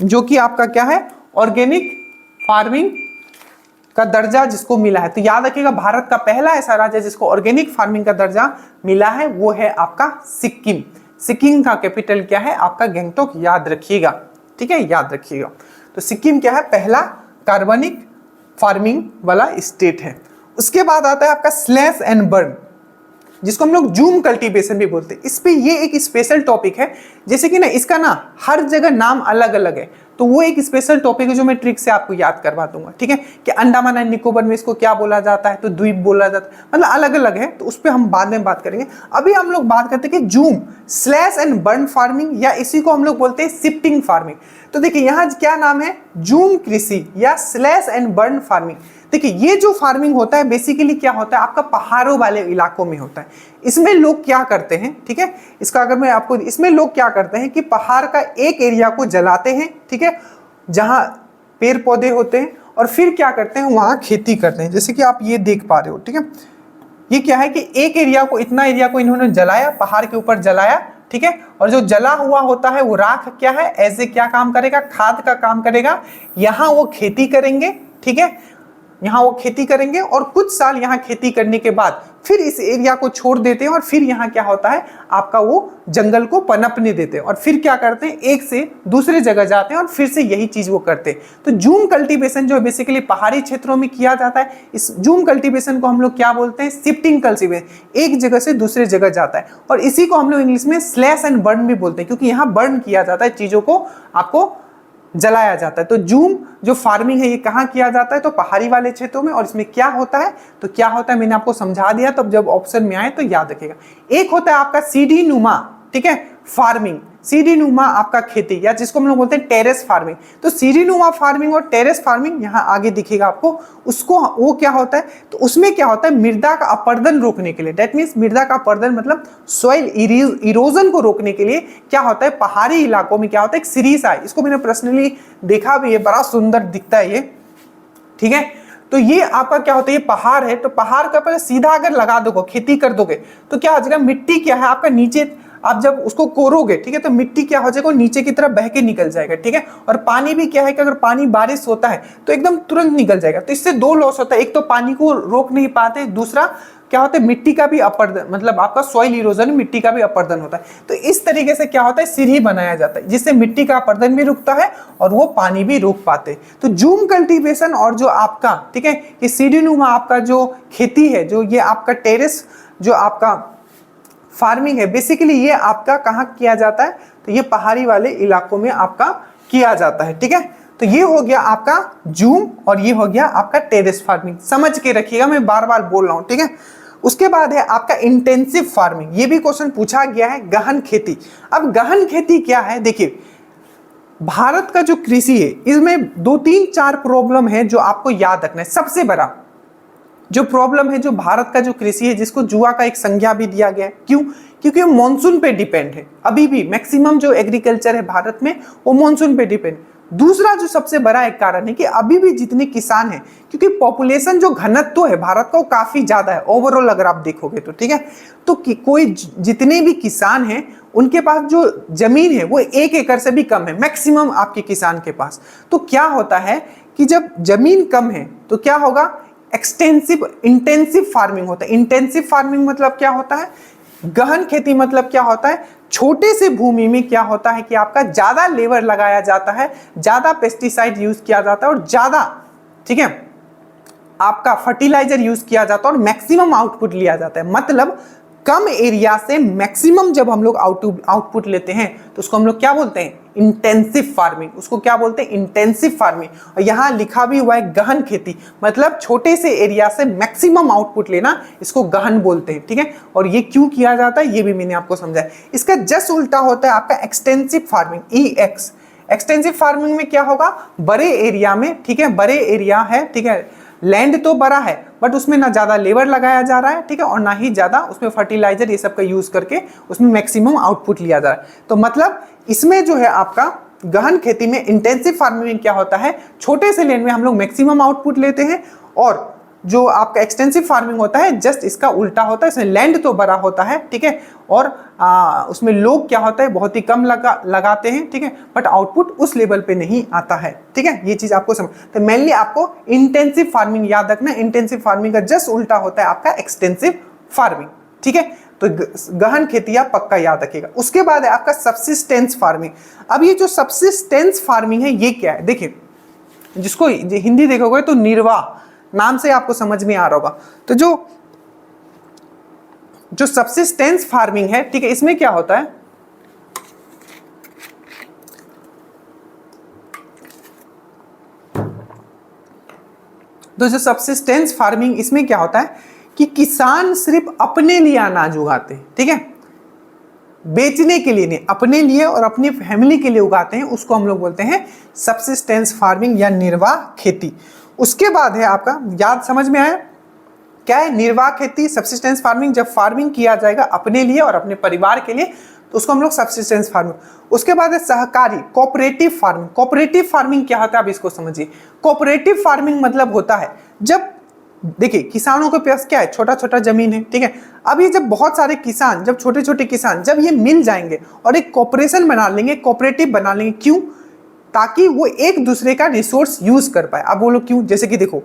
जो कि आपका क्या है, ऑर्गेनिक फार्मिंग का दर्जा जिसको मिला है। तो याद रखिएगा भारत का पहला ऐसा राज्य जिसको ऑर्गेनिक फार्मिंग का दर्जा मिला है वो है आपका सिक्किम। सिक्किम का कैपिटल क्या है, आपका गैंगटॉक, याद रखिएगा, ठीक है, याद रखिएगा। तो सिक्किम क्या है, पहला कार्बनिक फार्मिंग वाला स्टेट है। उसके बाद आता है आपका स्लैश एंड बर्न, जिसको हम लोग जूम कल्टीवेशन भी बोलते हैं। इस पे ये एक स्पेशल टॉपिक है, जैसे कि ना इसका ना हर जगह नाम अलग अलग है, तो वो एक स्पेशल टॉपिक है जो मैं ट्रिक से आपको याद करवा दूंगा, ठीक है। कि अंडमान एंड निकोबार में इसको क्या बोला जाता है, तो द्वीप बोला जाता है, मतलब अलग अलग है, तो उस पर हम बाद में बात करेंगे। अभी हम लोग बात करते हैं कि zoom slash and burn farming, या इसी को हम लोग बोलते हैं शिफ्टिंग फार्मिंग। तो देखिए यहाँ क्या नाम है, जूम कृषि या स्लैश एंड बर्न फार्मिंग। देखिए ये जो फार्मिंग होता है बेसिकली क्या होता है, आपका पहाड़ों वाले इलाकों में होता है। इसमें लोग क्या करते हैं, ठीक है, इसका अगर मैं आपको, इसमें लोग क्या करते हैं कि पहाड़ का एक एरिया को जलाते हैं, ठीक है, जहां पेड़ पौधे होते हैं, और फिर क्या करते हैं वहां खेती करते हैं, जैसे कि आप ये देख पा रहे हो, ठीक है। ये क्या है कि एक एरिया को, इतना एरिया को इन्होंने जलाया, पहाड़ के ऊपर जलाया, ठीक है, और जो जला हुआ होता है वो राख क्या है, ऐसे क्या काम करेगा, खाद का काम करेगा। यहाँ वो खेती करेंगे, ठीक है, यहाँ वो खेती करेंगे, और कुछ साल यहाँ खेती करने के बाद फिर इस एरिया को छोड़ देते हैं, और फिर यहाँ क्या होता है आपका वो जंगल को पनपने देते हैं, और फिर क्या करते हैं एक से दूसरे जगह जाते हैं और फिर से यही चीज वो करते हैं। तो जूम कल्टीवेशन जो है बेसिकली पहाड़ी क्षेत्रों में किया जाता है। इस जूम कल्टीवेशन को हम लोग क्या बोलते हैं, शिफ्टिंग कल्टीवेशन, एक जगह से दूसरे जगह जाता है, और इसी को हम लोग इंग्लिश में स्लैश एंड बर्न भी बोलते हैं, क्योंकि यहाँ बर्न किया जाता है, चीजों को आपको जलाया जाता है। तो जूम जो फार्मिंग है ये कहाँ किया जाता है, तो पहाड़ी वाले क्षेत्रों में। और इसमें क्या होता है, तो क्या होता है मैंने आपको समझा दिया, तब जब ऑप्शन में आए तो याद रखिएगा। एक होता है आपका सीढ़ी नुमा, ठीक है, फार्मिंग, सीढ़ी नुमा आपका खेती, या जिसको हम लोग बोलते हैं टेरेस फार्मिंग। तो सीढ़ी नुमा फार्मिंग और टेरेस फार्मिंग यहाँ आगे दिखेगा आपको, उसको वो क्या होता है, तो उसमें क्या होता है मृदा का अपरदन रोकने के लिए, दैट मीन्स मृदा का अपरदन मतलब सॉइल इरोजन को रोकने के लिए क्या होता है, पहाड़ी इलाकों में क्या होता है एक सीरीज है, इसको मैंने पर्सनली देखा भी है, बड़ा सुंदर दिखता है ये, ठीक है। तो ये आपका क्या होता है, ये पहाड़ है, तो पहाड़ का पर सीधा अगर लगा दोगे खेती कर दोगे तो क्या हो जाएगा, मिट्टी क्या है आपका नीचे आप जब उसको कोरोगे, ठीक है, तो मिट्टी क्या हो जाएगा, नीचे की तरफ बह के निकल जाएगा, ठीक है। और पानी भी क्या है कि अगर पानी बारिश होता है तो एकदम तुरंत निकल जाएगा। तो इससे दो लॉस होता है, एक तो पानी को रोक नहीं पाते, दूसरा क्या होता है, मिट्टी का भी अपर्दन, मतलब आपका सॉइल इरोजन, मिट्टी का भी अपर्दन होता है। तो इस तरीके से क्या होता है, सीढ़ी बनाया जाता है जिससे मिट्टी का अपर्दन भी रुकता है और वो पानी भी रोक पाते। तो जूम कल्टीवेशन और जो आपका, ठीक है, ये सीढ़ी नुमा आपका जो खेती है, जो ये आपका टेरेस जो आपका फार्मिंग है, बेसिकली ये आपका कहाँ किया जाता है, तो ये पहाड़ी वाले इलाकों में आपका किया जाता है, ठीक है। तो ये हो गया आपका जूम और ये हो गया आपका टेरेस फार्मिंग, समझ के रखिएगा, मैं बार बार बोल रहा हूँ, ठीक है। उसके बाद है आपका इंटेंसिव फार्मिंग, ये भी क्वेश्चन पूछा गया है, गहन खेती। अब गहन खेती क्या है, देखिए भारत का जो कृषि है इसमें 2-3-4 प्रॉब्लम है जो आपको याद रखना है। सबसे बड़ा जो प्रॉब्लम है, जो भारत का जो कृषि है, जिसको जुआ का एक संज्ञा भी दिया गया है, क्यों, क्योंकि वो मानसून पे डिपेंड है। अभी भी मैक्सिमम जो एग्रीकल्चर है भारत में वो मानसून पे डिपेंड। दूसरा जो सबसे बड़ा एक कारण है कि अभी भी जितने किसान हैं, क्योंकि पॉपुलेशन जो घनत्व है भारत का वो काफी ज्यादा है ओवरऑल अगर आप देखोगे तो, ठीक है। तो कोई जितने भी किसान हैं उनके पास जो जमीन है वो 1 एकड़ से भी कम है मैक्सिमम आपके किसान के पास। तो क्या होता है कि जब जमीन कम है तो क्या होगा, एक्सटेंसिव इंटेंसिव फार्मिंग होता है। इंटेंसिव फार्मिंग मतलब क्या होता है, गहन खेती मतलब क्या होता है, छोटे से भूमि में क्या होता है कि आपका ज्यादा लेबर लगाया जाता है, ज्यादा पेस्टिसाइड यूज किया जाता है और ज्यादा, ठीक है, आपका फर्टिलाइजर यूज किया जाता है और मैक्सिमम आउटपुट लिया जाता है। मतलब कम एरिया से मैक्सिमम जब हम लोग आउटपुट लेते हैं तो उसको हम लोग क्या बोलते हैं, इंटेंसिव फार्मिंग। उसको क्या बोलते हैं, इंटेंसिव फार्मिंग। और यहाँ लिखा भी हुआ है गहन खेती, मतलब छोटे से एरिया से मैक्सिमम आउटपुट लेना, इसको गहन बोलते हैं, ठीक है। और ये क्यों किया जाता है ये भी मैंने आपको समझाया। इसका जस्ट उल्टा होता है आपका extensive farming, EX। Extensive farming में क्या होगा, बड़े एरिया में, ठीक है, बड़े एरिया है, ठीक है, लैंड तो बड़ा है बट उसमें ना ज्यादा लेबर लगाया जा रहा है, ठीक है, और ना ही ज्यादा उसमें फर्टिलाइजर ये सब का यूज करके उसमें मैक्सिमम आउटपुट लिया जा रहा है। तो मतलब इसमें जो है आपका गहन खेती में, इंटेंसिव फार्मिंग में क्या होता है, छोटे से लैंड में हम लोग मैक्सिमम आउटपुट लेते हैं, और जो आपका एक्सटेंसिव फार्मिंग होता है जस्ट इसका उल्टा होता है। इसमें लैंड तो बड़ा होता है, ठीक है, और उसमें लोग क्या होता है बहुत ही कम लगाते हैं, ठीक है, बट आउटपुट उस लेवल पे नहीं आता है, ठीक है। ये चीज आपको समझ, तो मेनली आपको इंटेंसिव फार्मिंग याद रखना। इंटेंसिव फार्मिंग का जस्ट उल्टा होता है आपका एक्सटेंसिव फार्मिंग, ठीक है। तो गहन खेती आप पक्का याद रखिएगा। उसके बाद है आपका सब्सिस्टेंस फार्मिंग। अब ये जो सब्सिस्टेंस फार्मिंग है ये क्या है, देखिए जिसको हिंदी देखोगे तो निर्वाह नाम से आपको समझ में आ रहा होगा। तो जो सब्सिस्टेंस फार्मिंग है, ठीक है, इसमें क्या होता है, तो जो सब्सिस्टेंस फार्मिंग इसमें क्या होता है कि किसान सिर्फ अपने लिए अनाज उगाते हैं, ठीक है, बेचने के लिए नहीं, अपने लिए और अपनी फैमिली के लिए उगाते हैं, उसको हम लोग बोलते हैं सब्सिस्टेंस फार्मिंग या निर्वाह खेती। उसके बाद है आपका, याद समझ में आया क्या है, निर्वाह खेती, सब्सिस्टेंस फार्मिंग। जब फार्मिंग किया जाएगा अपने लिए और अपने परिवार के लिए तो उसको हम लोग सब्सिस्टेंस फार्मिंग। उसके बाद है सहकारी, कोऑपरेटिव फार्मिंग। कोऑपरेटिव फार्मिंग क्या होता है, अब इसको समझिए। कोऑपरेटिव फार्मिंग मतलब होता है जब, देखिए किसानों के पास क्या है, छोटा छोटा जमीन है, ठीक है। अब ये जब बहुत सारे किसान, जब छोटे छोटे किसान जब ये मिल जाएंगे और एक कॉर्पोरेशन बना लेंगे, कोऑपरेटिव बना लेंगे, क्यों, ताकि वो एक दूसरे का रिसोर्स यूज कर पाए। अब बोलो क्यों, जैसे कि देखो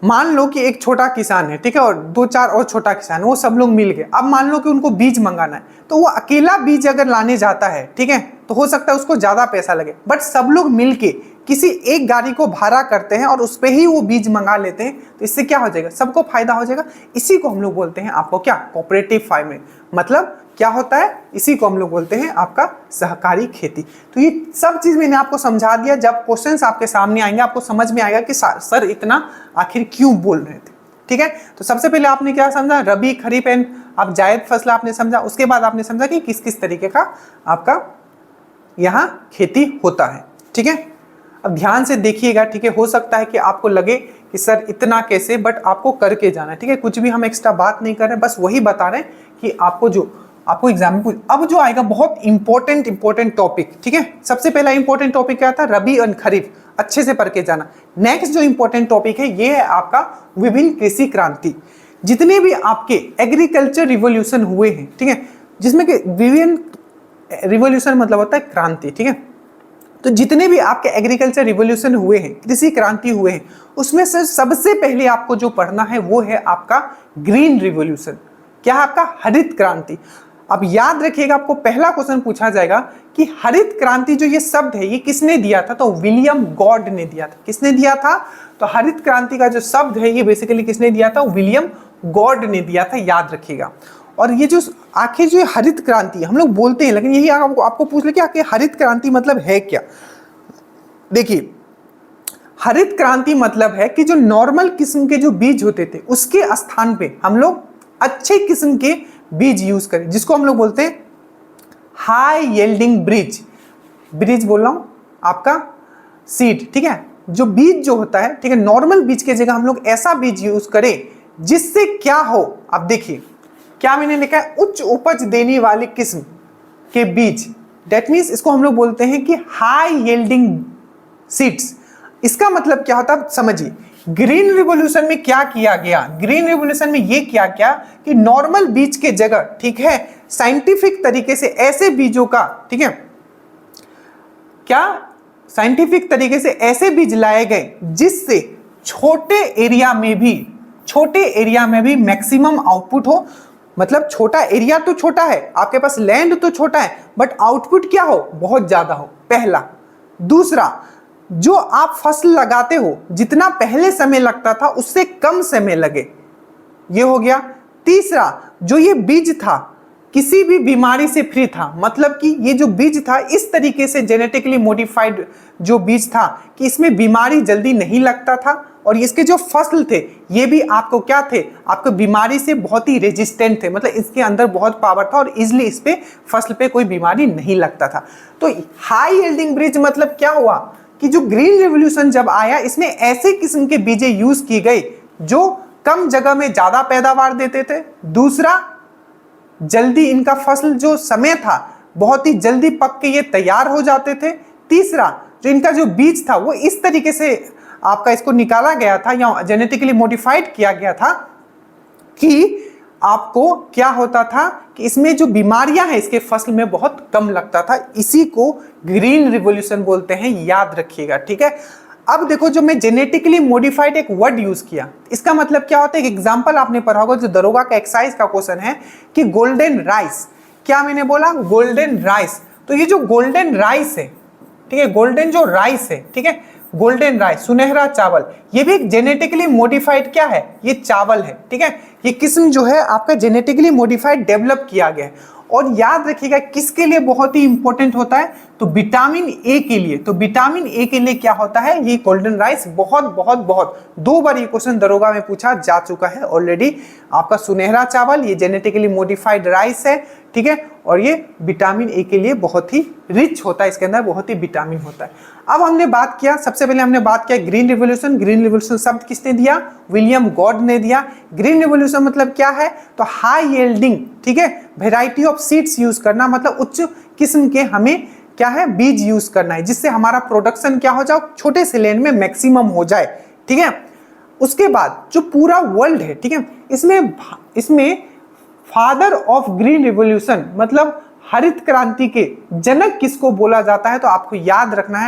मान लो कि एक छोटा किसान है, ठीक है, और 2-4 और छोटा किसान है, वो सब लोग मिल गए। अब मान लो कि उनको बीज मंगाना है, तो वो अकेला बीज अगर लाने जाता है, ठीक है, तो हो सकता है उसको ज्यादा पैसा लगे, बट सब लोग मिलके किसी एक गाड़ी को भाड़ा करते हैं और उस पर ही वो बीज मंगा लेते हैं, तो इससे क्या हो जाएगा, सबको फायदा हो जाएगा। इसी को हम लोग बोलते हैं आपको क्या, कोऑपरेटिव फार्मिंग। मतलब क्या होता है, इसी को हम लोग बोलते हैं आपका सहकारी खेती। तो ये सब चीज मैंने आपको समझा दिया। जब क्वेश्चंस आपके सामने आएंगे आपको समझ में आएगा कि सर इतना आखिर क्यों बोल रहे थे, ठीक है। तो सबसे पहले आपने क्या समझा, रबी खरीफ एंड आप जायद फसल आपने समझा। उसके बाद आपने समझा कि किस किस तरीके का आपका यहाँ खेती होता है, ठीक है। अब ध्यान से देखिएगा, ठीक है, हो सकता है कि आपको लगे कि सर इतना कैसे, बट आपको करके जाना है, ठीक है। कुछ भी हम एक्स्ट्रा बात नहीं कर रहे, बस वही बता रहे हैं कि आपको एग्जाम में अब जो आएगा बहुत इंपॉर्टेंट टॉपिक, ठीक है। सबसे पहला इंपॉर्टेंट टॉपिक क्या था, रबी और खरीफ, अच्छे से पढ़ के जाना। नेक्स्ट जो इंपॉर्टेंट टॉपिक है ये है आपका विभिन्न कृषि क्रांति। जितने भी आपके एग्रीकल्चर रिवॉल्यूशन हुए हैं, ठीक है, जिसमें कि विभिन्न रिवॉल्यूशन मतलब होता है क्रांति, ठीक है, तो जितने भी आपके एग्रीकल्चर रिवॉल्यूशन हुए हैं, कृषि क्रांति हुए हैं, उसमें से सबसे पहले आपको जो पढ़ना है वो है आपका ग्रीन रिवॉल्यूशन। क्या है आपका? हरित क्रांति। अब याद रखिएगा, आपको पहला क्वेश्चन पूछा जाएगा कि हरित क्रांति जो ये शब्द है ये किसने दिया था? तो विलियम गॉड ने दिया था। किसने दिया था? तो हरित क्रांति का जो शब्द है ये बेसिकली किसने दिया था? विलियम गॉड ने दिया था, याद रखिएगा। और ये जो आखिर जो हरित क्रांति हम लोग बोलते हैं, लेकिन यही आपको पूछ ले कि आखिर हरित क्रांति मतलब है क्या? देखिए, हरित क्रांति मतलब है कि जो नॉर्मल किस्म के जो बीज होते थे उसके स्थान पे हम लोग अच्छे किस्म के बीज यूज करें, जिसको हम लोग बोलते हैं हाई यील्डिंग ब्रिज बोल रहा हूं आपका सीड, ठीक है। जो बीज जो होता है, ठीक है, नॉर्मल बीज के जगह हम लोग ऐसा बीज यूज करें जिससे क्या हो। अब देखिए क्या मैंने लिखा है, उच्च उपज देने वाले किस्म के बीज, दैट मीन्स इसको हम लोग बोलते हैं कि हाई यील्डिंग सीड्स। इसका मतलब क्या होता है समझिए। ग्रीन रिवॉल्यूशन में क्या किया गया? ग्रीन रिवॉल्यूशन में ये किया क्या कि नॉर्मल बीज के जगह, ठीक है, साइंटिफिक तरीके से ऐसे बीजों का, ठीक है, क्या साइंटिफिक तरीके से ऐसे बीज लाए गए जिससे छोटे एरिया में भी मैक्सिमम आउटपुट हो। मतलब छोटा एरिया तो छोटा है, आपके पास लैंड तो छोटा है, बट आउटपुट क्या हो? बहुत ज्यादा हो, पहला। दूसरा, जो आप फसल लगाते हो जितना पहले समय लगता था उससे कम समय लगे, ये हो गया। तीसरा, जो ये बीज था किसी भी बीमारी से फ्री था, मतलब कि ये जो बीज था इस तरीके से जेनेटिकली मॉडिफाइड जो बीज था कि इसमें बीमारी जल्दी नहीं लगता था, और इसके जो फसल थे ये भी आपको क्या थे? आपको बीमारी से बहुत ही रेजिस्टेंट थे, मतलब इसके अंदर बहुत पावर था और इजिली इस पे फसल पे कोई बीमारी नहीं लगता था। तो हाई यील्डिंग ब्रिज मतलब क्या हुआ कि जो ग्रीन रिवॉल्यूशन जब आया इसमें ऐसे किस्म के बीजे यूज किए गए जो कम जगह में ज्यादा पैदावार देते थे। दूसरा, जल्दी इनका फसल जो समय था बहुत ही जल्दी पक के ये तैयार हो जाते थे। तीसरा, जो इनका जो बीज था वो इस तरीके से आपका इसको निकाला गया था या जेनेटिकली मॉडिफाइड किया गया था कि आपको क्या होता था कि इसमें जो बीमारियां हैं इसके फसल में बहुत कम लगता था। इसी को ग्रीन रिवॉल्यूशन बोलते हैं, याद रखिएगा, ठीक है। अब देखो, जो मैं जेनेटिकली मॉडिफाइड एक वर्ड यूज किया, इसका मतलब क्या होता है? एक एग्जांपल आपने पढ़ा होगा, जो दरोगा का एक्साइज का क्वेश्चन है कि गोल्डन राइस। क्या मैंने बोला? Golden rice. तो ये जो गोल्डन राइस है, ठीक है, गोल्डन जो राइस है, ठीक है, गोल्डन राइस, सुनहरा चावल, ये भी एक जेनेटिकली मॉडिफाइड क्या है? ये चावल है, ठीक है। ये किस्म जो है आपका जेनेटिकली मॉडिफाइड डेवलप किया गया है। और याद रखिएगा किसके लिए बहुत ही इंपॉर्टेंट होता है? तो विटामिन ए के लिए। तो विटामिन ए के लिए क्या होता है? ये गोल्डन राइस बहुत बहुत बहुत 2 बार ये क्वेश्चन दरोगा में पूछा जा चुका है ऑलरेडी। आपका सुनहरा चावल ये जेनेटिकली मॉडिफाइड राइस है, ठीक है, और ये विटामिन ए के लिए बहुत ही रिच होता है, इसके अंदर बहुत ही विटामिन होता है। अब हमने बात किया, सबसे पहले हमने बात किया ग्रीन रिवॉल्यूशन। ग्रीन रिवॉल्यूशन शब्द किसने दिया? विलियम गॉड ने दिया। ग्रीन रिवॉल्यूशन मतलब क्या है? तो हाई यील्डिंग, ठीक है, वेराइटी ऑफ सीड्स यूज करना, मतलब उच्च किस्म के हमें क्या है? बीज यूज करना है, जिससे हमारा प्रोडक्शन क्या हो जाए? छोटे से लैंड में मैक्सिमम हो जाए, ठीक है। उसके बाद जो पूरा वर्ल्ड है, ठीक है, इसमें फादर ऑफ ग्रीन रिवॉल्यूशन मतलब हरित क्रांति के जनक किसको बोला जाता है? तो आपको याद रखना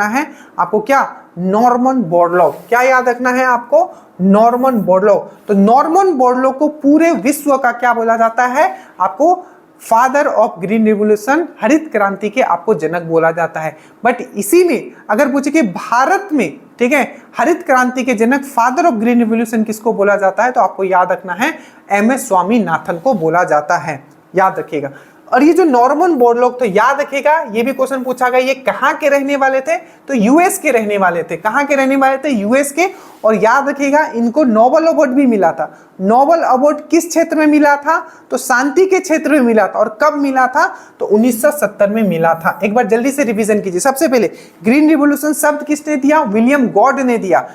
है आपको क्या? Norman Borlaug. क्या याद रखना है आपको? Norman Borlaug. तो नॉर्मन बोरलॉग को पूरे विश्व का क्या बोला जाता है? आपको फादर ऑफ ग्रीन रिवॉल्यूशन, हरित क्रांति के आपको जनक बोला जाता है। बट इसी में अगर पूछे कि भारत में, ठीक है, हरित क्रांति के जनक फादर ऑफ ग्रीन रिवॉल्यूशन किसको बोला जाता है? तो आपको याद रखना है एमएस स्वामीनाथन को बोला जाता है, याद रखिएगा। और ये जो नॉर्मन बोरलॉग, तो याद रखिएगा ये भी क्वेश्चन पूछा गया, ये कहाँ के रहने वाले थे? तो यूएस के रहने वाले थे। कहाँ के रहने वाले थे? यूएस के। और याद रखिएगा इनको नोबेल अवार्ड भी मिला था। नोबेल अवार्ड किस क्षेत्र में मिला था? तो शांति के क्षेत्र में मिला था। और कब मिला था? तो 1970 में मिला था। एक बार जल्दी से रिवीजन कीजिए। सबसे पहले ग्रीन रिवॉल्यूशन शब्द किसने दिया? विलियम गॉड ने दिया।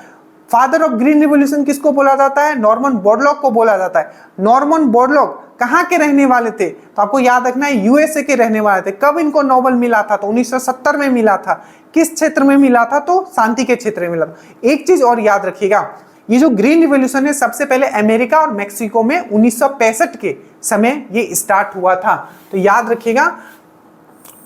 फादर ऑफ ग्रीन रिवॉल्यूशन किसको बोला जाता है? नॉर्मन बोरलॉग को बोला जाता है। नॉर्मन बोरलॉग कहाँ के रहने वाले थे? तो आपको याद रखना है यूएसए के रहने वाले थे। कब इनको नोबेल मिला था? तो 1970 में मिला था। किस क्षेत्र में मिला था? तो शांति के क्षेत्र में मिला था। एक चीज और याद रखिएगा, ये जो ग्रीन रिवॉल्यूशन है सबसे पहले अमेरिका और मेक्सिको में 1965 के समय ये स्टार्ट हुआ था। तो याद रखिएगा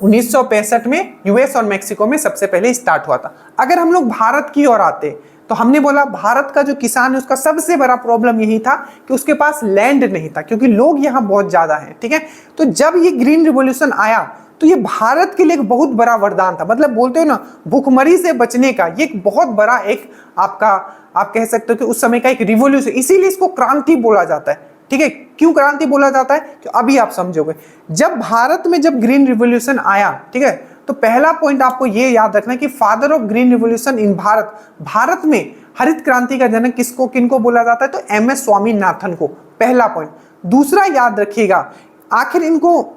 1965 में यूएस और मेक्सिको में सबसे पहले स्टार्ट हुआ था। अगर हम लोग भारत की ओर आते तो हमने बोला भारत का जो किसान है उसका सबसे बड़ा प्रॉब्लम यही था कि उसके पास लैंड नहीं था, क्योंकि लोग यहाँ बहुत ज्यादा हैं, ठीक है। तो जब ये ग्रीन रिवॉल्यूशन आया तो ये भारत के लिए एक बहुत बड़ा वरदान था, मतलब बोलते हो ना भूखमरी से बचने का, ये एक बहुत बड़ा एक आपका आप कह सकते हो कि उस समय का एक रिवॉल्यूशन, इसीलिए इसको क्रांति बोला जाता है, ठीक है। क्यों क्रांति बोला जाता है तो अभी आप समझोगे। जब भारत में जब ग्रीन रिवॉल्यूशन आया, ठीक है, तो पहला पॉइंट आपको ये याद रखना कि father of green revolution in Bharat में हरित क्रांति का जनक किनको बोला जाता है, तो एमएस स्वामीनाथन को, पहला पॉइंट। दूसरा याद रखिएगा आखिर इनको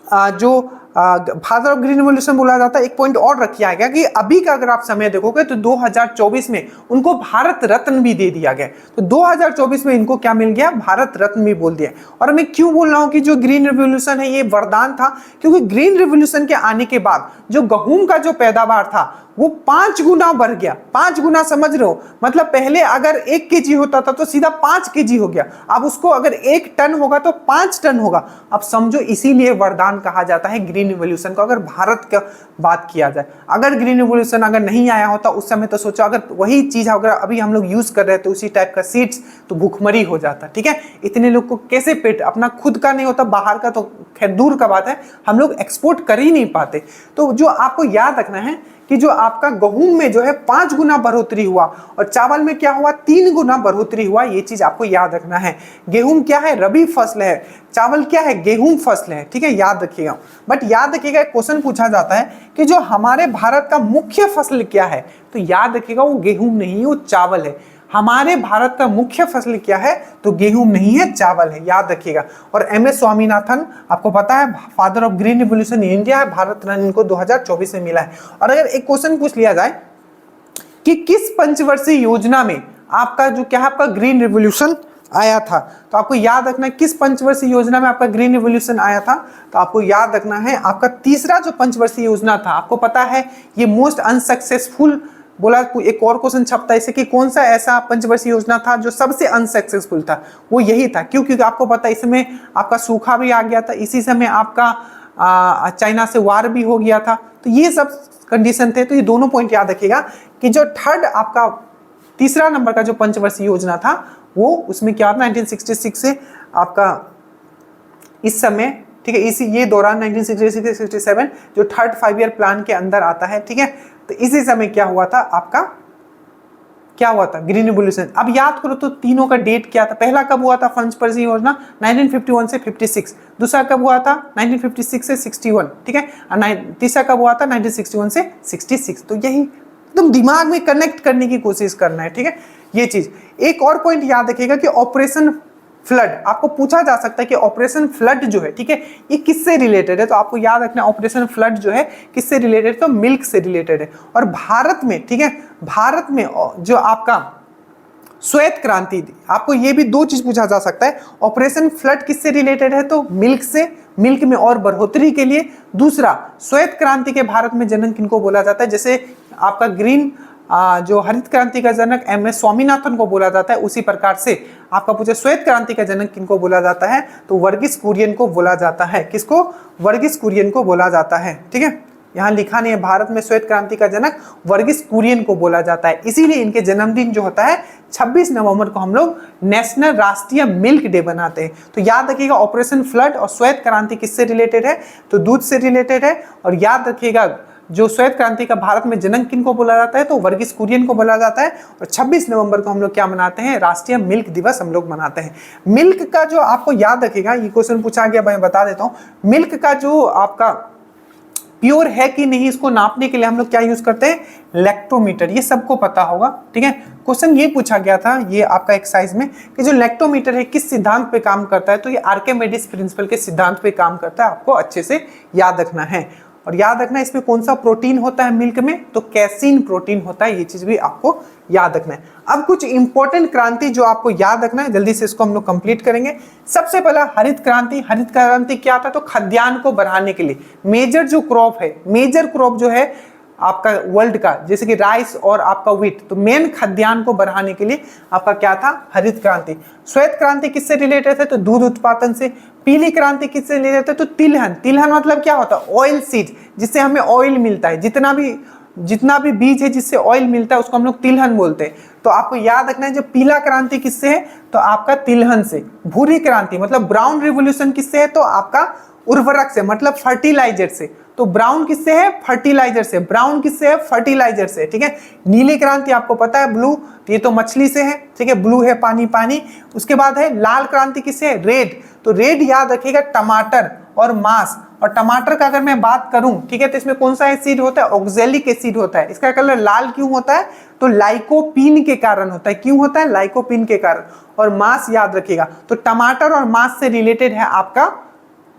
जो फादर ऑफ ग्रीन रिवॉल्यूशन बोला जाता है, एक पॉइंट और रखिया गया कि अभी का अगर आप समय देखोगे तो 2024 में उनको भारत रत्न भी दे दिया गया। तो 2024 में इनको क्या मिल गया, भारत रत्न भी बोल दिया। और मैं क्यों बोल रहा हूं कि जो ग्रीन रिवॉल्यूशन है ये वरदान था, क्योंकि ग्रीन रिवॉल्यूशन के आने के बाद जो गेहूं का जो पैदावार था वो 5 गुना बढ़ गया। 5 गुना समझ रहे हो, मतलब पहले अगर 1 केजी होता था तो सीधा 5 केजी हो गया, अब उसको अगर 1 टन होगा तो 5 टन होगा। अब समझो इसीलिए वरदान कहा जाता है ग्रीन रिवॉल्यूशन को। अगर भारत का बात किया जाए, अगर ग्रीन रिवॉल्यूशन अगर नहीं आया होता उस समय, तो सोचो अगर वही चीज अगर अभी हम लोग यूज कर रहे थे उसी टाइप का सीड्स, तो भूखमरी हो जाता, ठीक है। इतने लोग को कैसे पेट अपना खुद का नहीं होता, बाहर का तो खैर दूर का बात है, हम लोग एक्सपोर्ट कर ही नहीं पाते। तो जो आपको याद रखना है कि जो आपका गेहूं में जो है 5 गुना बढ़ोतरी हुआ और चावल में क्या हुआ, 3 गुना बढ़ोतरी हुआ। ये चीज आपको याद रखना है। गेहूं क्या है, रबी फसल है, चावल क्या है, गेहूं फसल है, ठीक है, याद रखिएगा। बट याद रखिएगा एक क्वेश्चन पूछा जाता है कि जो हमारे भारत का मुख्य फसल क्या है, तो याद रखिएगा वो गेहूं नहीं है, वो चावल है। हमारे भारत का मुख्य फसल क्या है, तो गेहूं नहीं है, चावल है, याद रखिएगा। और एमएस स्वामीनाथन आपको पता है father of green revolution in India है, भारत रत्न इनको 2024 में मिला है। और अगर एक क्वेश्चन पूछ लिया जाए कि किस पंचवर्षीय योजना में आपका जो क्या है आपका ग्रीन रिवॉल्यूशन आया था, तो आपको याद रखना है किस पंचवर्षीय योजना में आपका ग्रीन रिवॉल्यूशन आया था। तो आपको याद रखना है आपका तीसरा जो पंचवर्षीय योजना था, आपको पता है ये मोस्ट अनसक्सेसफुल बोला। एक और क्वेश्चन छपता है इसे कि कौन सा ऐसा पंचवर्षीय योजना था जो सबसे अनसक्सेसफुल था, वो यही था। क्यों, क्योंकि आपको पता है इसमें आपका सूखा भी आ गया था, इसी समय आपका चाइना से वार भी हो गया था, तो ये सब कंडीशन थे। तो ये दोनों पॉइंट याद रखिएगा कि जो थर्ड आपका तीसरा नंबर का जो पंचवर्षीय योजना था वो उसमें क्या था 1966 से आपका इस समय, ठीक है, इसी ये दौरान 1966 से 67 जो थर्ड 5 ईयर प्लान के अंदर आता है, ठीक है। तो इसी समय क्या हुआ था आपका, क्या हुआ था ग्रीन रिवॉल्यूशन। अब याद करो तो तीनों का डेट क्या था, पहला कब हुआ था पंचवर्षीय योजना 1951 से 56, दूसरा कब हुआ था 1956 से 61, ठीक है, और तीसरा कब हुआ था 1961 से 66। तो यही एकदम दिमाग में कनेक्ट करने की कोशिश करना है, ठीक है, ये चीज। एक और पॉइंट याद रखिएगा कि ऑपरेशन फ्लड, आपको पूछा जा सकता है कि ऑपरेशन फ्लड जो है, ठीक है, ये किससे रिलेटेड है, तो आपको याद रखना ऑपरेशन फ्लड जो है किससे रिलेटेड है, तो मिल्क से रिलेटेड है। और भारत में, ठीक है, भारत में जो आपका श्वेत क्रांति थी, आपको ये भी 2 चीज पूछा जा सकता है, ऑपरेशन फ्लड किससे रिलेटेड है, तो मिल्क से, मिल्क में और बढ़ोतरी के लिए। दूसरा श्वेत क्रांति के भारत में जनक किनको बोला जाता है, जैसे आपका ग्रीन जो हरित क्रांति का जनक एमएस स्वामीनाथन को बोला जाता है, उसी प्रकार से आपका पूछे श्वेत क्रांति का जनक किनको बोला जाता है, तो वर्गीस कुरियन को बोला जाता है। किसको, वर्गीस कुरियन को बोला जाता है, ठीक है, यहाँ लिखा नहीं है। भारत में श्वेत क्रांति का जनक वर्गीस कुरियन को बोला जाता है, इसीलिए इनके जन्मदिन जो होता है 26 नवंबर को हम लोग नेशनल राष्ट्रीय मिल्क डे बनाते हैं। तो याद रखिएगा ऑपरेशन फ्लड और श्वेत क्रांति किससे रिलेटेड है, तो दूध से रिलेटेड है। और याद रखिएगा जो श्वेत क्रांति का भारत में जनक किनको बोला जाता है, तो वर्गीस कुरियन को बोला जाता है। और 26 नवंबर को हम लोग क्या मनाते हैं, राष्ट्रीय मिल्क दिवस हम लोग मनाते हैं। मिल्क का जो आपको याद रखिएगा, ये क्वेश्चन पूछा गया, मैं बता देता हूँ। मिल्क का जो आपका प्योर है कि नहीं, इसको नापने के लिए हम लोग क्या यूज करते हैं, लैक्टोमीटर, ये सबको पता होगा, ठीक है। क्वेश्चन ये पूछा गया था ये आपका एक्सरसाइज में कि जो लैक्टोमीटर है किस सिद्धांत पे काम करता है, तो ये आर्किमिडीज प्रिंसिपल के सिद्धांत पे काम करता है, आपको अच्छे से याद रखना है। और याद रखना इसमें कौन सा प्रोटीन होता है मिल्क में, तो कैसीन प्रोटीन होता है, ये चीज भी आपको याद रखना है। अब कुछ इंपॉर्टेंट क्रांति जो आपको याद रखना है, जल्दी से इसको हम लोग कंप्लीट करेंगे। सबसे पहला हरित क्रांति। हरित क्रांति क्या था, तो खाद्यान्न को बढ़ाने के लिए मेजर जो क्रॉप है, मेजर क्रॉप जो है आपका वर्ल्ड का, जैसे कि राइस और आपका व्हीट, तो मेन खाद्यान्न को बढ़ाने के लिए आपका क्या था, हरित क्रांति। श्वेत क्रांति किससे रिलेटेड है, तो दूध उत्पादन से। पीली क्रांति किससे रिलेटेड है, तो तिलहन। तिलहन मतलब क्या होता है, ऑयल सीड, जिससे हमें ऑयल मिलता है। जितना भी बीज है जिससे ऑयल मिलता है उसको हम लोग तिलहन बोलते हैं। तो आपको याद रखना है, जब पीला क्रांति किससे है, तो आपका तिलहन से। भूरी क्रांति मतलब ब्राउन रिवोल्यूशन किससे है, तो आपका उर्वरक से, मतलब फर्टिलाइजर से। तो ब्राउन किससे है, फर्टिलाइजर से। ब्राउन किससे है, फर्टिलाइजर से, ठीक है। नीली क्रांति आपको पता है, ब्लू, ये तो मछली से है, ठीक है, ब्लू है पानी पानी। उसके बाद है लाल क्रांति किससे है, रेड। तो रेड याद रखिएगा, टमाटर और मांस। और टमाटर का अगर मैं बात करूं, ठीक है, तो इसमें कौन सा एसिड होता है, ऑक्जेलिक एसिड होता है। इसका कलर लाल क्यों होता है, तो लाइकोपीन के कारण होता है। क्यों होता है, लाइकोपीन के कारण। और मांस याद रखिएगा, तो टमाटर और मांस से रिलेटेड है आपका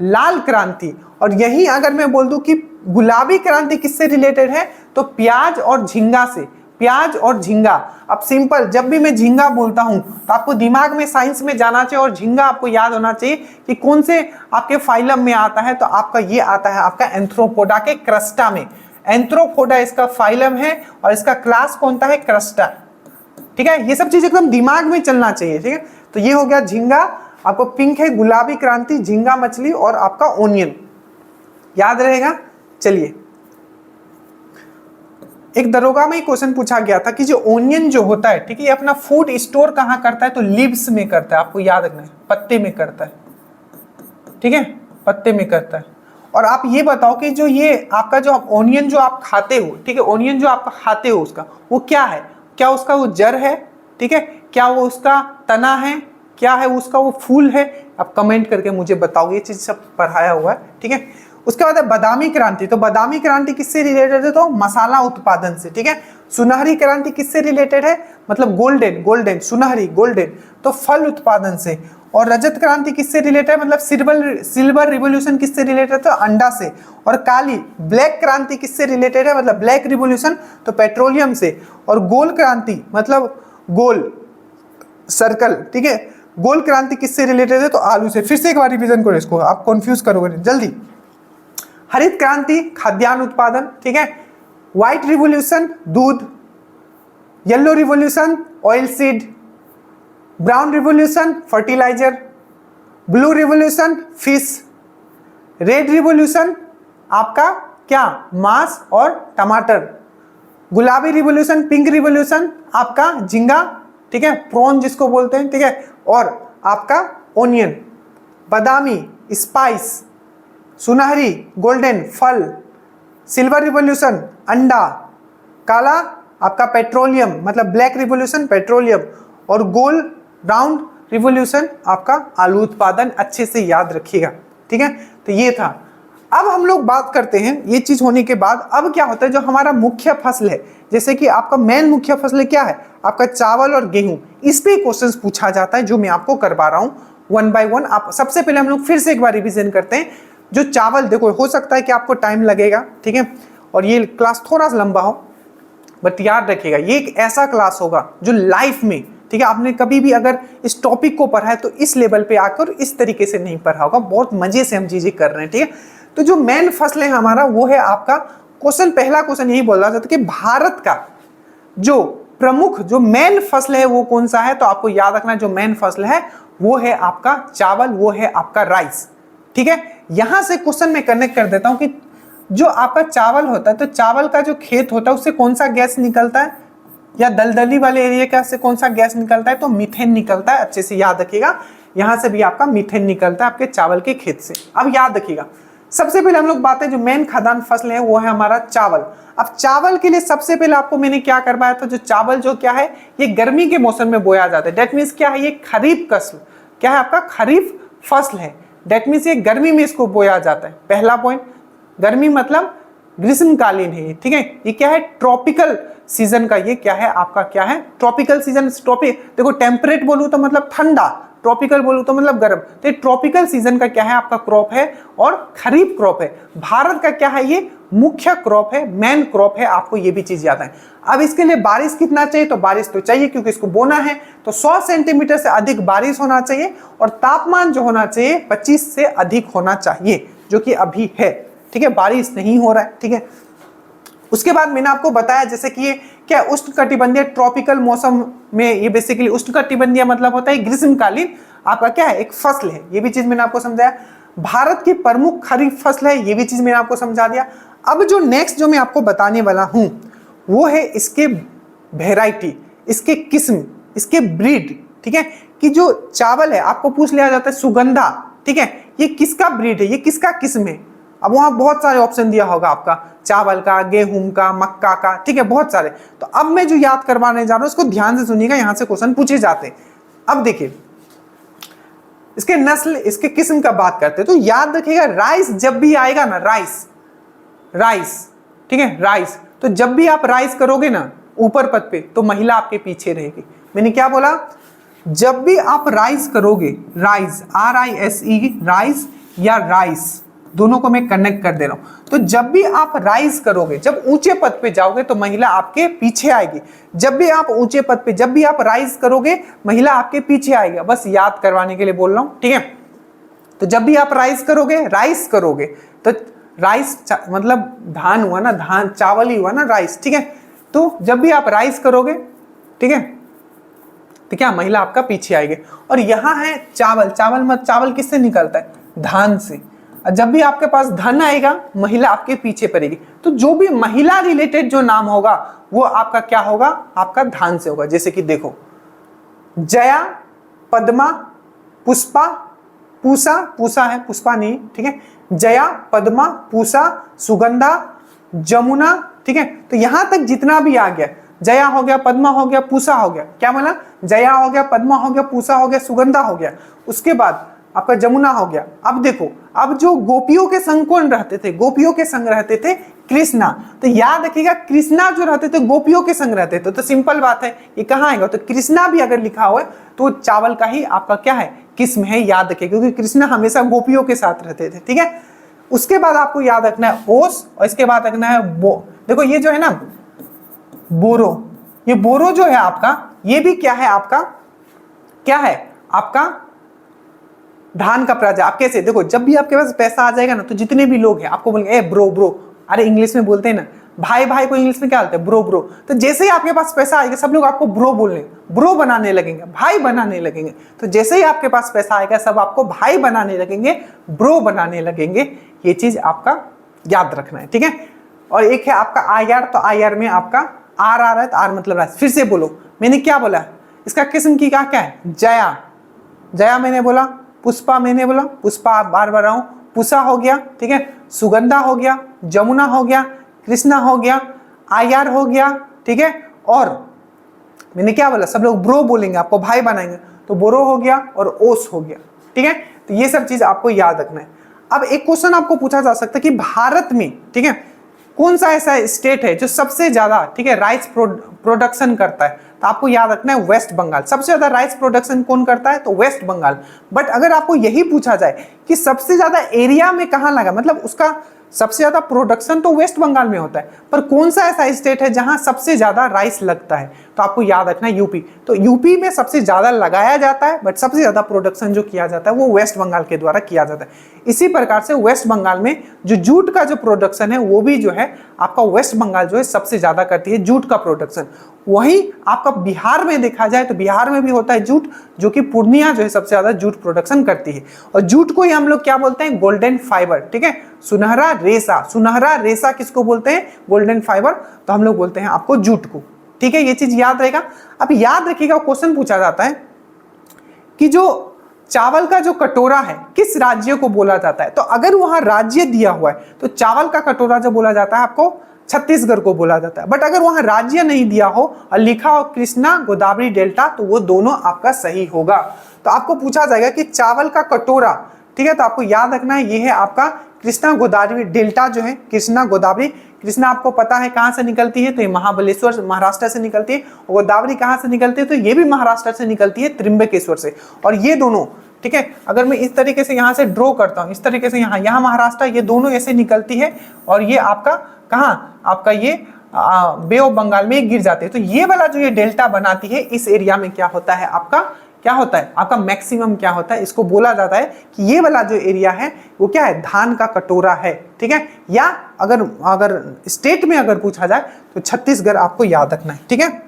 लाल क्रांति। और यही अगर मैं बोल दूं कि गुलाबी क्रांति किससे रिलेटेड है, तो प्याज और झींगा से। प्याज और झींगा। अब सिंपल, जब भी मैं झींगा बोलता हूं तो आपको दिमाग में साइंस में जाना चाहिए और झींगा आपको याद होना चाहिए कि कौन से आपके फाइलम में आता है। तो आपका ये आता है आपका एंथ्रोपोडा के क्रस्टा में। एंथ्रोपोडा इसका फाइलम है और इसका क्लास कौन सा है, क्रस्टा, ठीक है। ये सब चीज एकदम दिमाग में चलना चाहिए, ठीक है। तो ये हो गया झींगा। आपको पिंक है गुलाबी क्रांति, झींगा मछली और आपका ओनियन, याद रहेगा। चलिए, एक दरोगा में क्वेश्चन पूछा गया था कि जो ओनियन जो होता है, ठीक है, ये अपना फूड स्टोर कहाँ करता है, तो लीव्स में करता है। आपको याद रखना है, पत्ते में करता है, ठीक है, पत्ते में करता है। और आप ये बताओ कि जो ये आपका जो ओनियन जो आप खाते हो, ठीक है, ओनियन जो आप खाते हो उसका वो क्या है, क्या उसका वो जड़ है, ठीक है, क्या वो उसका तना है, क्या है उसका वो फूल है। आप कमेंट करके मुझे बताओ, ये चीज सब पढ़ाया हुआ है, ठीक है। उसके बाद है बादामी क्रांति। तो बादामी क्रांति किससे रिलेटेड है, तो मसाला उत्पादन से, ठीक है। सुनहरी क्रांति किससे रिलेटेड है, मतलब गोल्डन, गोल्डन, सुनहरी, गोल्डन, तो फल उत्पादन से। और रजत क्रांति किससे रिलेटेड है, मतलब सिल्वर रिवोल्यूशन किससे रिलेटेड है, तो अंडा से। और काली ब्लैक क्रांति किससे रिलेटेड है, मतलब ब्लैक रिवोल्यूशन, तो पेट्रोलियम से। और गोल क्रांति मतलब गोल, सर्कल, ठीक है, गोल क्रांति किससे रिलेटेड है, तो आलू से। फिर से एक बार रिवीजन करो इसको, आप कंफ्यूज करोगे जल्दी। हरित क्रांति खाद्यान्न उत्पादन, ठीक है। व्हाइट रिवोल्यूशन दूध, yellow revolution oil seed, brown revolution fertiliser, blue revolution fish, red revolution आपका क्या, मांस और टमाटर, गुलाबी रिवोल्यूशन, पिंक रिवोल्यूशन आपका झींगा, ठीक है, प्रॉन जिसको बोलते हैं, ठीक है, और आपका ओनियन, बादामी स्पाइस, सुनहरी गोल्डन फल, सिल्वर रिवोल्यूशन अंडा, काला आपका पेट्रोलियम मतलब ब्लैक रिवोल्यूशन पेट्रोलियम, और गोल राउंड रिवोल्यूशन आपका आलू उत्पादन। अच्छे से याद रखिएगा, ठीक है। तो ये था। अब हम लोग बात करते हैं, ये चीज होने के बाद अब क्या होता है, जो हमारा मुख्य फसल है, जैसे कि आपका मेन मुख्य फसल क्या है, आपका चावल और गेहूं, इस पे क्वेश्चंस पूछा जाता है, जो मैं आपको करवा रहा हूं वन बाय वन। आप सबसे पहले हम लोग फिर से एक बार रिवीजन करते हैं। जो चावल, देखो हो सकता है कि आपको टाइम लगेगा, ठीक है, और ये क्लास थोड़ा सा लंबा हो, बट याद रखिएगा ये एक ऐसा क्लास होगा जो लाइफ में, ठीक है, आपने कभी भी अगर इस टॉपिक को पढ़ा है तो इस लेवल पे आकर इस तरीके से नहीं पढ़ा होगा। बहुत मजे से हम चीजें कर रहे हैं, ठीक है। तो जो मेन फसल है हमारा वो है आपका क्वेश्चन, पहला क्वेश्चन यही बोल रहा था कि भारत का जो प्रमुख जो मेन फसल है वो कौन सा है, तो आपको याद रखना जो मेन फसल है वो है आपका चावल, वो है आपका राइस, ठीक है। यहां से क्वेश्चन में कनेक्ट कर देता हूं कि जो आपका चावल होता है, तो चावल का जो खेत होता है उससे कौन सा गैस निकलता है, या दलदली वाले एरिया का से कौन सा गैस निकलता है, तो मीथेन निकलता है। अच्छे से याद रखिएगा, यहां से भी आपका मीथेन निकलता है आपके चावल के खेत से। अब याद रखिएगा, सबसे पहले हम लोग बात है जो मेन खाद्यान्न फसल है वो है हमारा चावल। अब चावल के लिए सबसे पहले आपको मैंने क्या करवाया था, जो चावल जो क्या है ये गर्मी के मौसम में बोया जाता है। डेट मीन्स क्या है, ये खरीफ फसल क्या है, आपका खरीफ फसल है। डेट मीन्स ये गर्मी में इसको बोया जाता है। पहला पॉइंट, गर्मी मतलब ग्रीष्मकालीन है, ठीक है। ये क्या है, ट्रॉपिकल सीजन का, ये क्या है आपका, क्या है ट्रॉपिकल सीजन। देखो टेम्परेट बोलूं तो मतलब ठंडा, ट्रॉपिकल बोलूं तो मतलब गर्म। तो ट्रॉपिकल सीजन का क्या है आपका क्रॉप है, और खरीफ क्रॉप है। भारत का क्या है, ये मुख्य क्रॉप है, मेन क्रॉप है, आपको ये भी चीज याद है। अब इसके लिए बारिश कितना चाहिए, तो बारिश तो चाहिए क्योंकि इसको बोना है, तो 100 सेंटीमीटर से अधिक बारिश होना चाहिए, और तापमान जो होना चाहिए 25 से अधिक होना चाहिए, जो कि अभी है, ठीक है, बारिश नहीं हो रहा है, ठीक है। उसके बाद मैंने आपको बताया जैसे कि ये क्या उष्णकटिबंधीय ट्रॉपिकल मौसम में, ये बेसिकली उष्णकटिबंधीय मतलब होता है ग्रीष्मकालीन आपका क्या है एक फसल है, ये भी चीज मैंने आपको समझाया। भारत की प्रमुख खरीफ फसल है, ये भी चीज मैंने आपको समझा दिया। अब जो नेक्स्ट जो मैं आपको बताने वाला हूं वो है इसके वेराइटी, इसके किस्म, इसके ब्रीड, ठीक है। कि जो चावल है आपको पूछ लिया जाता है सुगंधा, ठीक है, ये किसका ब्रीड है, ये किसका किस्म है। अब वहां बहुत सारे ऑप्शन दिया होगा आपका, चावल का, गेहूं का, मक्का का, ठीक है, बहुत सारे। तो अब मैं जो याद करवाने जा रहा हूं उसको ध्यान से सुनिएगा, यहां से क्वेश्चन पूछे जाते हैं। अब देखिए इसके नस्ल, इसके किस्म का बात करते हैं तो याद रखिएगा राइस जब भी आएगा ना, राइस, ठीक है, राइस, तो जब भी आप राइस करोगे ना ऊपर पद पे तो महिला आपके पीछे रहेगी। मैंने क्या बोला, जब भी आप राइस करोगे, राइस RISE, राइस या राइस, दोनों को मैं कनेक्ट कर दे रहा हूं। तो जब भी आप राइस करोगे, जब ऊंचे पद पे जाओगे तो महिला आपके पीछे आएगी। जब भी आप ऊंचे पद पे, जब भी आप राइस करोगे महिला आपके पीछे आएगी। बस याद करवाने के लिए बोल रहा हूं, ठीक है। तो जब भी आप राइस करोगे तो राइस मतलब धान हुआ ना, धान चावल ही हुआ ना राइस, ठीक है। तो जब भी आप राइस करोगे, ठीक है, तो क्या महिला आपका पीछे आएगी। और यहां है चावल, चावल किससे निकलता है, धान से। जब भी आपके पास धन आएगा महिला आपके पीछे पड़ेगी। तो जो भी महिला रिलेटेड जो नाम होगा वो आपका क्या होगा, आपका धान से होगा। जैसे कि देखो जया, पद्मा, पुष्पा, पूसा है, पुष्पा नहीं, ठीक है, जया, पद्मा, पूसा, सुगंधा, जमुना, ठीक है। तो यहां तक जितना भी आ गया, जया हो गया, पद्मा हो गया, पूसा हो गया, क्या बोला, जया हो गया, पद्मा हो गया, पूसा हो गया, सुगंधा हो गया, उसके बाद आपका जमुना हो गया। अब देखो, अब जो गोपियों के संग कौन रहते थे, गोपियों के संग रहते थे कृष्णा। तो याद रखिएगा कृष्णा जो रहते थे गोपियों के संग रहते थे। तो सिंपल बात है ये कहाँ आएगा, तो कृष्णा भी अगर लिखा हो तो चावल का ही आपका क्या है, किस्म है, याद रखिए, क्योंकि कृष्णा हमेशा गोपियों के साथ रहते थे, ठीक है। उसके बाद आपको याद रखना है ओस, और इसके बाद रखना है बो। देखो ये जो है ना बोरो, ये बोरो जो है आपका, ये भी क्या है आपका, क्या है आपका धान का प्रजा। आप कैसे देखो, जब भी आपके पास पैसा आ जाएगा ना तो जितने भी लोग हैं आपको बोलेंगे ए ब्रो, अरे इंग्लिश में बोलते हैं ना भाई को इंग्लिश में क्या बोलते हैं, ब्रो। तो जैसे ही आपके पास पैसा आएगा सब लोग आपको ब्रो बनाने लगेंगे, भाई बनाने लगेंगे। तो जैसे ही आपके पास पैसा आएगा सब आपको भाई बनाने लगेंगे, ब्रो बनाने लगेंगे। ये चीज आपका याद रखना है, ठीक है। और एक है आपका IR, तो IR में आपका R आ रहा है, तो R मतलब राइस। फिर से बोलो, मैंने क्या बोला, इसका किस्म की क्या क्या है, जया मैंने बोला, पुष्पा मैंने बोला, पुष्पा बार रहा हूं, पूसा हो गया, ठीक है, सुगंधा हो गया, जमुना हो गया, कृष्णा हो गया, IR हो गया, ठीक है। और मैंने क्या बोला, सब लोग ब्रो बोलेंगे, आपको भाई बनाएंगे, तो बोरो हो गया और ओस हो गया, ठीक है। तो ये सब चीज आपको याद रखना है। अब एक क्वेश्चन आपको पूछा जा सकता है कि भारत में, ठीक है, कौन सा ऐसा स्टेट है जो सबसे ज्यादा, ठीक है, राइस प्रोडक्शन करता है। तो आपको याद रखना है वेस्ट बंगाल। सबसे ज्यादा राइस प्रोडक्शन कौन करता है, तो वेस्ट बंगाल। बट अगर आपको यही पूछा जाए कि सबसे ज्यादा एरिया में कहां लगा, मतलब उसका सबसे ज्यादा प्रोडक्शन तो वेस्ट बंगाल में होता है, पर कौन सा ऐसा स्टेट है जहां सबसे ज्यादा राइस लगता है, तो आपको याद रखना है यूपी। तो यूपी में सबसे ज्यादा लगाया जाता है, बट सबसे ज्यादा प्रोडक्शन जो किया जाता है वो वेस्ट बंगाल के द्वारा किया जाता है। इसी प्रकार से वेस्ट बंगाल में जो जूट का जो प्रोडक्शन है वो भी जो है आपका वेस्ट बंगाल जो है सबसे ज्यादा करती है जूट का प्रोडक्शन। वही आपका बिहार में देखा जाए तो बिहार में भी होता है जूट, जो कि पूर्णिया जो है सबसे ज्यादा जूट प्रोडक्शन करती है। और जूट को ही हम लोग क्या बोलते हैं, गोल्डन फाइबर, ठीक है, सुनहरा रेशा किसको बोलते हैं, गोल्डन फाइबर। तो हम लोग बोलते हैं आपको जूट को, ठीक है, ये चीज याद रहेगा। अब याद रखिएगा, क्वेश्चन पूछा जाता है कि जो चावल का जो कटोरा है किस राज्य को बोला जाता है। तो अगर वहां राज्य दिया हुआ है तो चावल का कटोरा जो बोला जाता है आपको छत्तीसगढ़ को बोला जाता है। बट अगर वहां राज्य नहीं दिया हो और लिखा हो कृष्णा गोदावरी डेल्टा, तो वो दोनों आपका सही होगा। तो आपको पूछा जाएगा कि चावल का कटोरा, ठीक है, तो आपको याद रखना है ये है आपका कृष्णा गोदावरी डेल्टा जो है, कृष्णा गोदावरी। कृष्णा आपको पता है कहां से निकलती है, तो ये महाबलेश्वर महाराष्ट्र से निकलती है। और गोदावरी कहां से निकलती है, तो ये भी महाराष्ट्र से निकलती है, त्रिंबकेश्वर से। और ये दोनों, ठीक है, अगर मैं इस तरीके से यहाँ से ड्रॉ करता हूँ, इस तरीके से यहाँ महाराष्ट्र, ये दोनों ऐसे निकलती है और ये आपका कहाँ, आपका ये बे ऑफ बंगाल में गिर जाते हैं। तो ये वाला जो ये डेल्टा बनाती है इस एरिया में क्या होता है आपका, क्या होता है, आपका मैक्सिमम क्या होता है, इसको बोला जाता है कि ये वाला जो एरिया है वो क्या है, धान का कटोरा है, ठीक है। या अगर स्टेट में अगर पूछा जाए तो छत्तीसगढ़ आपको याद रखना है, ठीक है।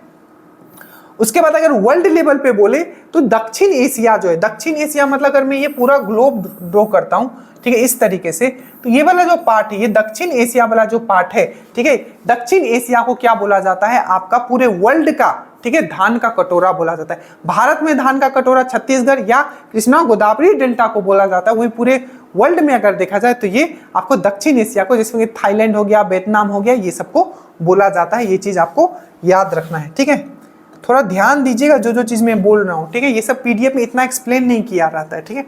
उसके बाद अगर वर्ल्ड लेवल पे बोले तो दक्षिण एशिया जो है, दक्षिण एशिया मतलब अगर मैं ये पूरा ग्लोब ड्रॉ करता हूं, ठीक है, इस तरीके से, तो ये वाला जो पार्ट है, ये दक्षिण एशिया वाला जो पार्ट है, ठीक है, दक्षिण एशिया को क्या बोला जाता है, आपका पूरे वर्ल्ड का, ठीक है, धान का कटोरा बोला जाता है। भारत में धान का कटोरा छत्तीसगढ़ या कृष्णा गोदावरी डेल्टा को बोला जाता है, वही पूरे वर्ल्ड में अगर देखा जाए तो ये आपको दक्षिण एशिया को, जिसमें थाईलैंड हो गया, वियतनाम हो गया, ये सबको बोला जाता है। ये चीज आपको याद रखना है, ठीक है। थोड़ा ध्यान दीजिएगा जो चीज मैं बोल रहा हूँ, ठीक है, ये सब पीडीएफ में इतना एक्सप्लेन नहीं किया रहता है, ठीक है।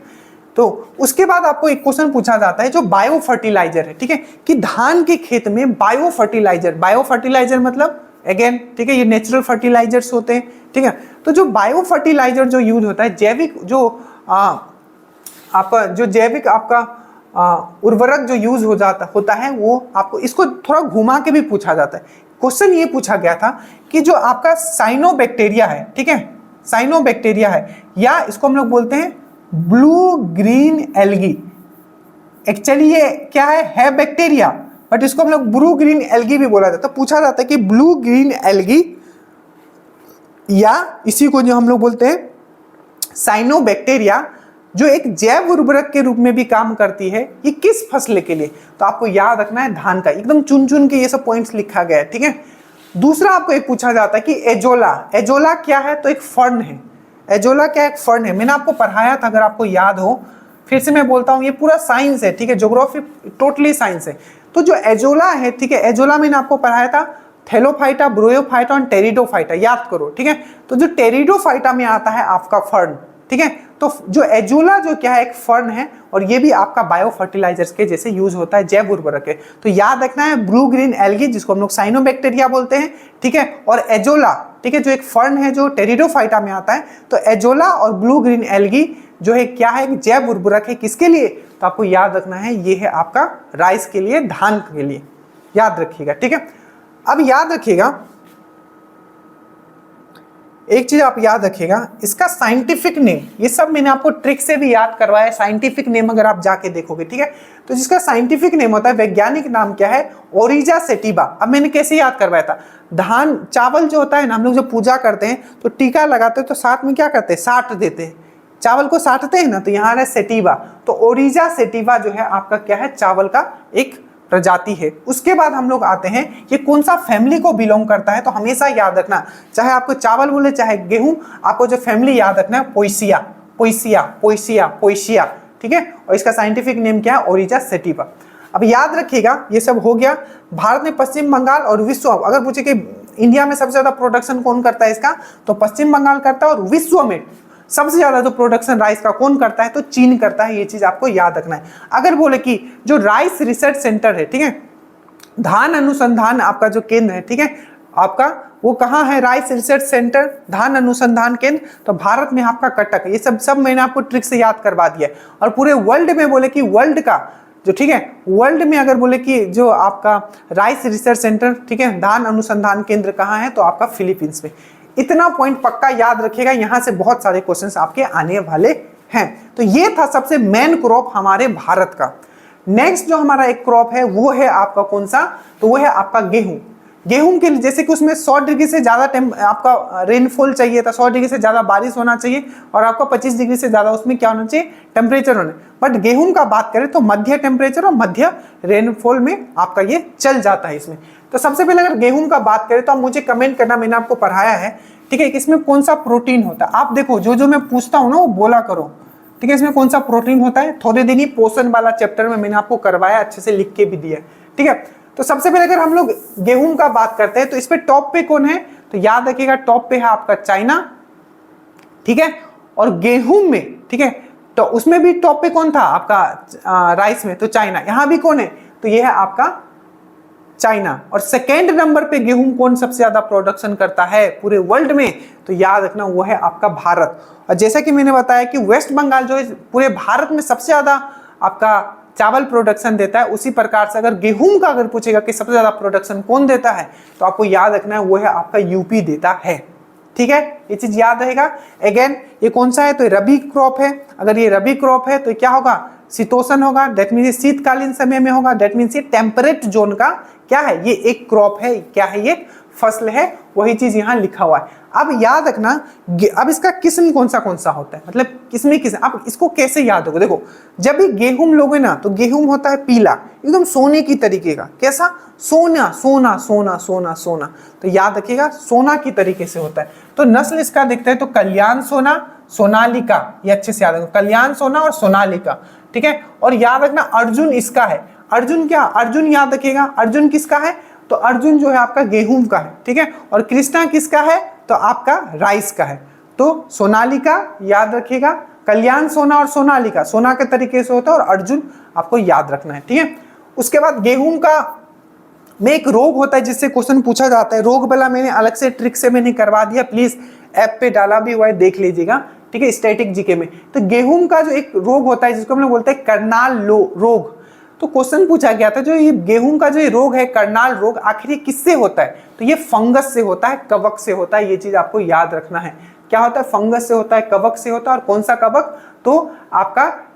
तो उसके बाद आपको एक क्वेश्चन पूछा जाता है जो बायो फर्टिलाइजर है, ठीक है, कि धान के खेत में बायो फर्टिलाइजर मतलब अगेन, ठीक है, ये नेचुरल फर्टिलाइजर्स होते हैं, ठीक है। तो जो बायो फर्टिलाइजर जो यूज होता है, जैविक जो आपका जो जैविक आपका उर्वरक जो यूज होता है, वो आपको इसको थोड़ा घुमा के भी पूछा जाता है। क्वेश्चन ये पूछा गया था कि जो आपका साइनोबैक्टीरिया है, ठीक है, साइनोबैक्टीरिया है, या इसको हम लोग बोलते हैं ब्लू ग्रीन एल्गी। एक्चुअली ये क्या है बैक्टीरिया, बट इसको हम लोग ब्लू ग्रीन एल्गी भी बोला जाता है। तो पूछा जाता है कि ब्लू ग्रीन एल्गी या इसी को जो हम लोग बोलते हैं साइनोबैक्टीरिया, जो एक जैव उर्वरक के रूप में भी काम करती है, ये किस फसल के लिए, तो आपको याद रखना है धान का। एकदम चुन चुन के ये सब पॉइंट्स लिखा गया है, ठीक है। दूसरा आपको एक पूछा जाता है कि एजोला क्या है, तो एक फर्न है। एजोला क्या एक फर्न है, मैंने आपको पढ़ाया था, अगर आपको याद हो, फिर से मैं बोलता हूँ, ये पूरा साइंस है, ठीक है, ज्योग्राफी टोटली साइंस है। तो जो एजोला है, ठीक है, एजोला मैंने आपको पढ़ाया था थैलोफाइटा, ब्रोयोफाइटा और टेरिडोफाइटा, याद करो, ठीक है। तो जो टेरिडोफाइटा में आता है आपका फर्न, ठीक है। तो जो एजोला जो क्या है, एक फर्न है, और ये भी आपका बायो फर्टिलाइजर्स के जैसे यूज होता है, जैव उर्वरक है। तो याद रखना है ब्लू ग्रीन एल्गी, जिसको हम लोग साइनोबैक्टीरिया बोलते हैं, ठीक है, और एजोला, ठीक है, जो एक फर्न है जो टेरिडोफाइटा में आता है। तो एजोला और ब्लू ग्रीन एल्गी जो है क्या है, एक जैव उर्वरक है, किसके लिए, तो आपको याद रखना है ये है आपका राइस के लिए, धान के लिए, याद रखिएगा, ठीक है। अब याद रखिएगा एक चीज, आप याद रखिएगा इसका साइंटिफिक नेम, ये सब मैंने आपको ट्रिक से भी याद करवाया है, साइंटिफिक नेम अगर आप जाके देखोगे, ठीक है। तो जिसका साइंटिफिक नेम होता है, वैज्ञानिक नाम क्या है, ओरिजा सेटिवा। अब मैंने कैसे याद करवाया था, धान चावल जो होता है ना, हम लोग जब पूजा करते हैं तो टीका लगाते हैं, तो साथ में क्या करते हैं, साट देते हैं, चावल को साटते हैं ना, तो यहाँ है सेटिवा। तो ओरिजा सेटिवा जो है आपका क्या है, चावल का एक प्रजाति है। उसके बाद हम लोग आते हैं ये कौन सा फैमिली को बिलोंग करता है, तो हमेशा याद रखना, चाहे आपको चावल बोले चाहे गेहूं, आपको जो फैमिली याद रखना है पोइसिया, पोइसिया, पोइसिया, पोइसिया, ठीक है। और इसका साइंटिफिक नेम क्या है, ओरिजा सेटिवा। अब याद रखिएगा ये सब हो गया। भारत में पश्चिम बंगाल और विश्व, अगर पूछे कि इंडिया में सबसे ज्यादा प्रोडक्शन कौन करता है इसका, तो पश्चिम बंगाल करता है, और विश्व में सबसे ज्यादा जो प्रोडक्शन राइस का कौन करता है, तो चीन करता है। ये चीज आपको याद रखना है। अगर बोले कि जो राइस रिसर्च सेंटर है, ठीक है, धान अनुसंधान आपका जो केंद्र है, ठीक है, आपका वो कहाँ है, राइस रिसर्च सेंटर, धान अनुसंधान केंद्र, तो भारत में आपका कटक है। ये सब मैंने आपको ट्रिक से याद करवा दिया है। और पूरे वर्ल्ड में बोले कि वर्ल्ड का जो, ठीक है, वर्ल्ड में अगर बोले कि जो आपका राइस रिसर्च सेंटर, ठीक है, धान अनुसंधान केंद्र कहाँ है, तो आपका फिलीपींस में। इतना पॉइंट पक्का याद रखिएगा, यहां से बहुत सारे क्वेश्चंस आपके आने वाले हैं। तो ये था सबसे मेन क्रॉप हमारे भारत का। नेक्स्ट जो हमारा एक क्रॉप है वो है आपका कौन सा, तो वो है आपका गेहूं। गेहूं के लिए जैसे कि उसमें 100 डिग्री से ज्यादा आपका रेनफॉल चाहिए था, 100 डिग्री से ज्यादा बारिश होना चाहिए, और आपका 25 डिग्री से ज्यादा उसमें क्या होना चाहिए, टेम्परेचर होना। बट गेहूं का बात करें तो मध्य टेम्परेचर और मध्य रेनफॉल में आपका ये चल जाता है इसमें। तो सबसे पहले अगर गेहूं का बात करें तो आप मुझे कमेंट करना, मैंने आपको पढ़ाया है, ठीक है, इसमें कौन सा प्रोटीन होता है। आप देखो जो मैं पूछता हूँ ना वो बोला करो, ठीक है, इसमें कौन सा प्रोटीन होता है। थोड़े दिन ही पोषण वाला चैप्टर में मैंने आपको करवाया, अच्छे से लिख के भी दिया, ठीक है। तो सबसे पहले अगर हम लोग गेहूं का बात करते हैं तो इस पे टॉप पे कौन है, तो याद रखिएगा टॉप पे है आपका चाइना, ठीक है। और गेहूं में, ठीक है, तो उसमें भी टॉप पे कौन था आपका राइस में, तो चाइना। यहां भी कौन है, तो ये है आपका चाइना। और सेकेंड नंबर पे गेहूं कौन सबसे ज्यादा प्रोडक्शन करता है पूरे वर्ल्ड में, तो याद रखना वो है आपका भारत। और जैसा कि मैंने बताया कि वेस्ट बंगाल जो है पूरे भारत में सबसे ज्यादा आपका चावल प्रोडक्शन देता है, उसी प्रकार से अगर गेहूं का अगर पूछेगा कि सबसे ज्यादा प्रोडक्शन कौन देता है, तो आपको याद रखना है वो है आपका यूपी देता है, ठीक है, ये चीज याद रहेगा। अगेन ये कौन सा है, तो रबी क्रॉप है। अगर ये रबी क्रॉप है तो क्या होगा, शीतोष्ण होगा, दैट मीन शीतकालीन समय में होगा, दैट मीन ये टेम्परेट जोन का क्या है, ये एक क्रॉप है, क्या है, ये फसल है, वही चीज यहाँ लिखा हुआ है। अब याद रखना, अब इसका किस्म कौन सा होता है, मतलब किस्म किस्म, अब इसको कैसे याद होगा, देखो जब भी गेहूं लोगे ना तो गेहूं होता है पीला, एकदम सोने की तरीके का, कैसा, सोना सोना सोना सोना सोना, तो याद रखिएगा सोना की तरीके से होता है। तो नस्ल इसका दिखता है तो कल्याण सोना, सोनालिका, ये अच्छे से याद रखो, कल्याण सोना और सोनालिका, ठीक है। और याद रखना अर्जुन इसका है, अर्जुन क्या, अर्जुन याद रखिएगा, अर्जुन किसका है, तो अर्जुन जो है आपका गेहूं का है, ठीक है। और कृष्णा किसका है, तो आपका राइस का है। तो सोनालिका याद रखिएगा, कल्याण सोना और सोनालिका सोना के तरीके से होता है, और अर्जुन आपको याद रखना है, ठीक है। उसके बाद गेहूं का में एक रोग होता है जिससे क्वेश्चन पूछा जाता है, रोग वाला मैंने अलग से ट्रिक से मैंने करवा दिया, प्लीज ऐप पे डाला भी हुआ है, देख लीजिएगा, ठीक है, स्टैटिक जीके में। तो गेहूं का जो एक रोग होता है जिसको हम लोग बोलते हैं करनाल रोग, तो क्वेश्चन पूछा गया था जो ये गेहूं का जो ये रोग है करनाल रोग, आखिर ये किससे होता है, तो ये फंगस से होता है, कवक से होता है, ये चीज आपको याद रखना है। क्या होता है, फंगस से होता है, कवक से होता है, और कौन सा कवक, तो आपका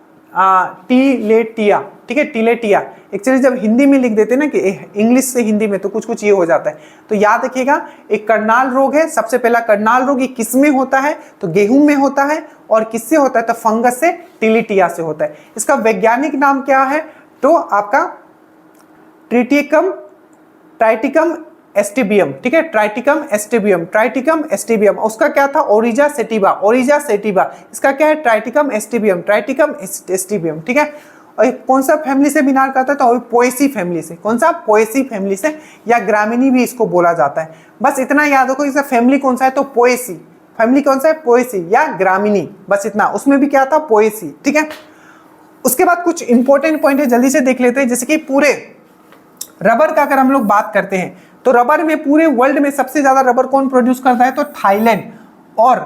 टीलेटिया, ठीक है, टीलेटिया। एक्चुअली जब हिंदी में लिख देते हैं ना कि इंग्लिश से हिंदी में, तो कुछ कुछ ये हो जाता है, तो याद रखिएगा एक करनाल रोग है। सबसे पहला करनाल रोग ये किस में होता है, तो गेहूं में होता है, और किससे होता है, तो फंगस से, टीलेटिया से होता है। इसका वैज्ञानिक नाम क्या है, तो आपका ट्राइटिकम एस्टिबियम, ठीक है, ट्राइटिकम एस्टिबियम, उसका क्या था, ओरिजा सेटिवा, इसका क्या है, ट्राइटिकम एस्टिबियम, ठीक है। और कौन सा फैमिली से बिलोंग करता है, तो पोएसी फैमिली से, कौन सा, पोएसी फैमिली से, या ग्रामीणी भी इसको बोला जाता है। बस इतना याद रखो, इसका फैमिली कौन सा है, तो पोएसी, फैमिली कौन सा है, पोएसी या ग्रामीणी, बस इतना, उसमें भी क्या था, पोएसी, ठीक है। उसके बाद कुछ इंपॉर्टेंट पॉइंट है, जल्दी से देख लेते हैं, जैसे कि पूरे रबर का अगर हम लोग बात करते हैं, तो रबर में पूरे वर्ल्ड में सबसे ज्यादा रबर कौन प्रोड्यूस करता है, तो थाईलैंड, और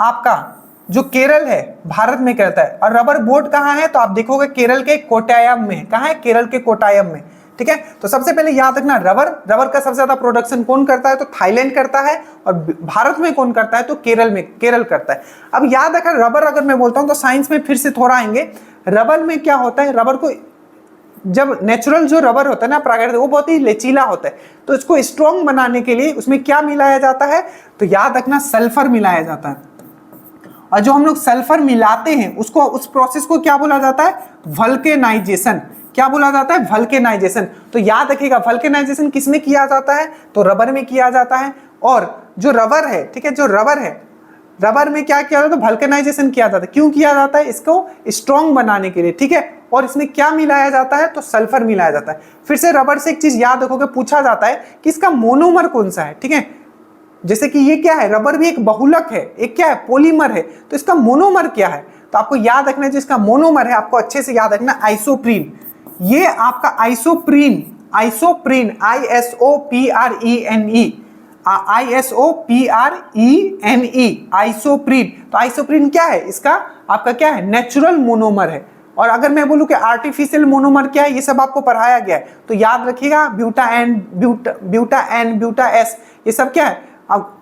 आपका जो केरल है भारत में करता है। और रबर बोर्ड कहाँ है, तो आप देखोगे केरल के कोट्टायम में, कहाँ है, केरल के कोट्टायम में, ठीक है। तो सबसे पहले याद रखना, रबर का सबसे ज्यादा प्रोडक्शन कौन करता है, तो थाईलैंड करता है, और भारत में कौन करता है, तो केरल करता है। अब याद रखना, रबर अगर मैं बोलता हूं तो साइंस में फिर से थोड़ा आएंगे, रबर में क्या होता है, रबर को जब नेचुरल जो रबर होता है ना प्राकृतिक, वो बहुत ही लचीला होता है, तो इसको स्ट्रॉन्ग बनाने के लिए उसमें क्या मिलाया जाता है, तो याद रखना सल्फर मिलाया जाता है। और जो हम लोग सल्फर मिलाते हैं उसको, उस प्रोसेस को क्या बोला जाता है, वल्केनाइजेशन, क्या बोला जाता है, वल्केनाइजेशन। तो याद रखिएगा वल्केनाइजेशन किस में किया जाता है, तो रबर में किया जाता है। और जो रबर है, ठीक है, जो रबर है, रबर में क्या किया जाता है, तो वल्केनाइजेशन किया जाता है। क्यों किया जाता है, इसको स्ट्रॉन्ग बनाने के लिए, ठीक है। और इसमें क्या मिलाया जाता है, तो सल्फर मिलाया जाता है। फिर से रबर से एक चीज याद रखोगे, पूछा जाता है कि इसका मोनोमर कौन सा है, ठीक है। जैसे कि ये क्या है, रबर भी एक बहुलक है, एक क्या है, पॉलीमर है, तो इसका मोनोमर क्या है, तो आपको याद रखना है जिसका मोनोमर है, आपको अच्छे से याद रखना, आइसोप्रीन। ये आपका आइसोप्रीन, ISOPRENE, आइसोप्रीन। तो आइसोप्रीन क्या है, इसका आपका क्या है, नेचुरल मोनोमर है। और अगर मैं बोलूं कि आर्टिफिशियल मोनोमर क्या है, ये सब आपको पढ़ाया गया है, तो याद रखिएगा ब्यूटा एन, ब्यूटा एस, ये सब क्या है, अब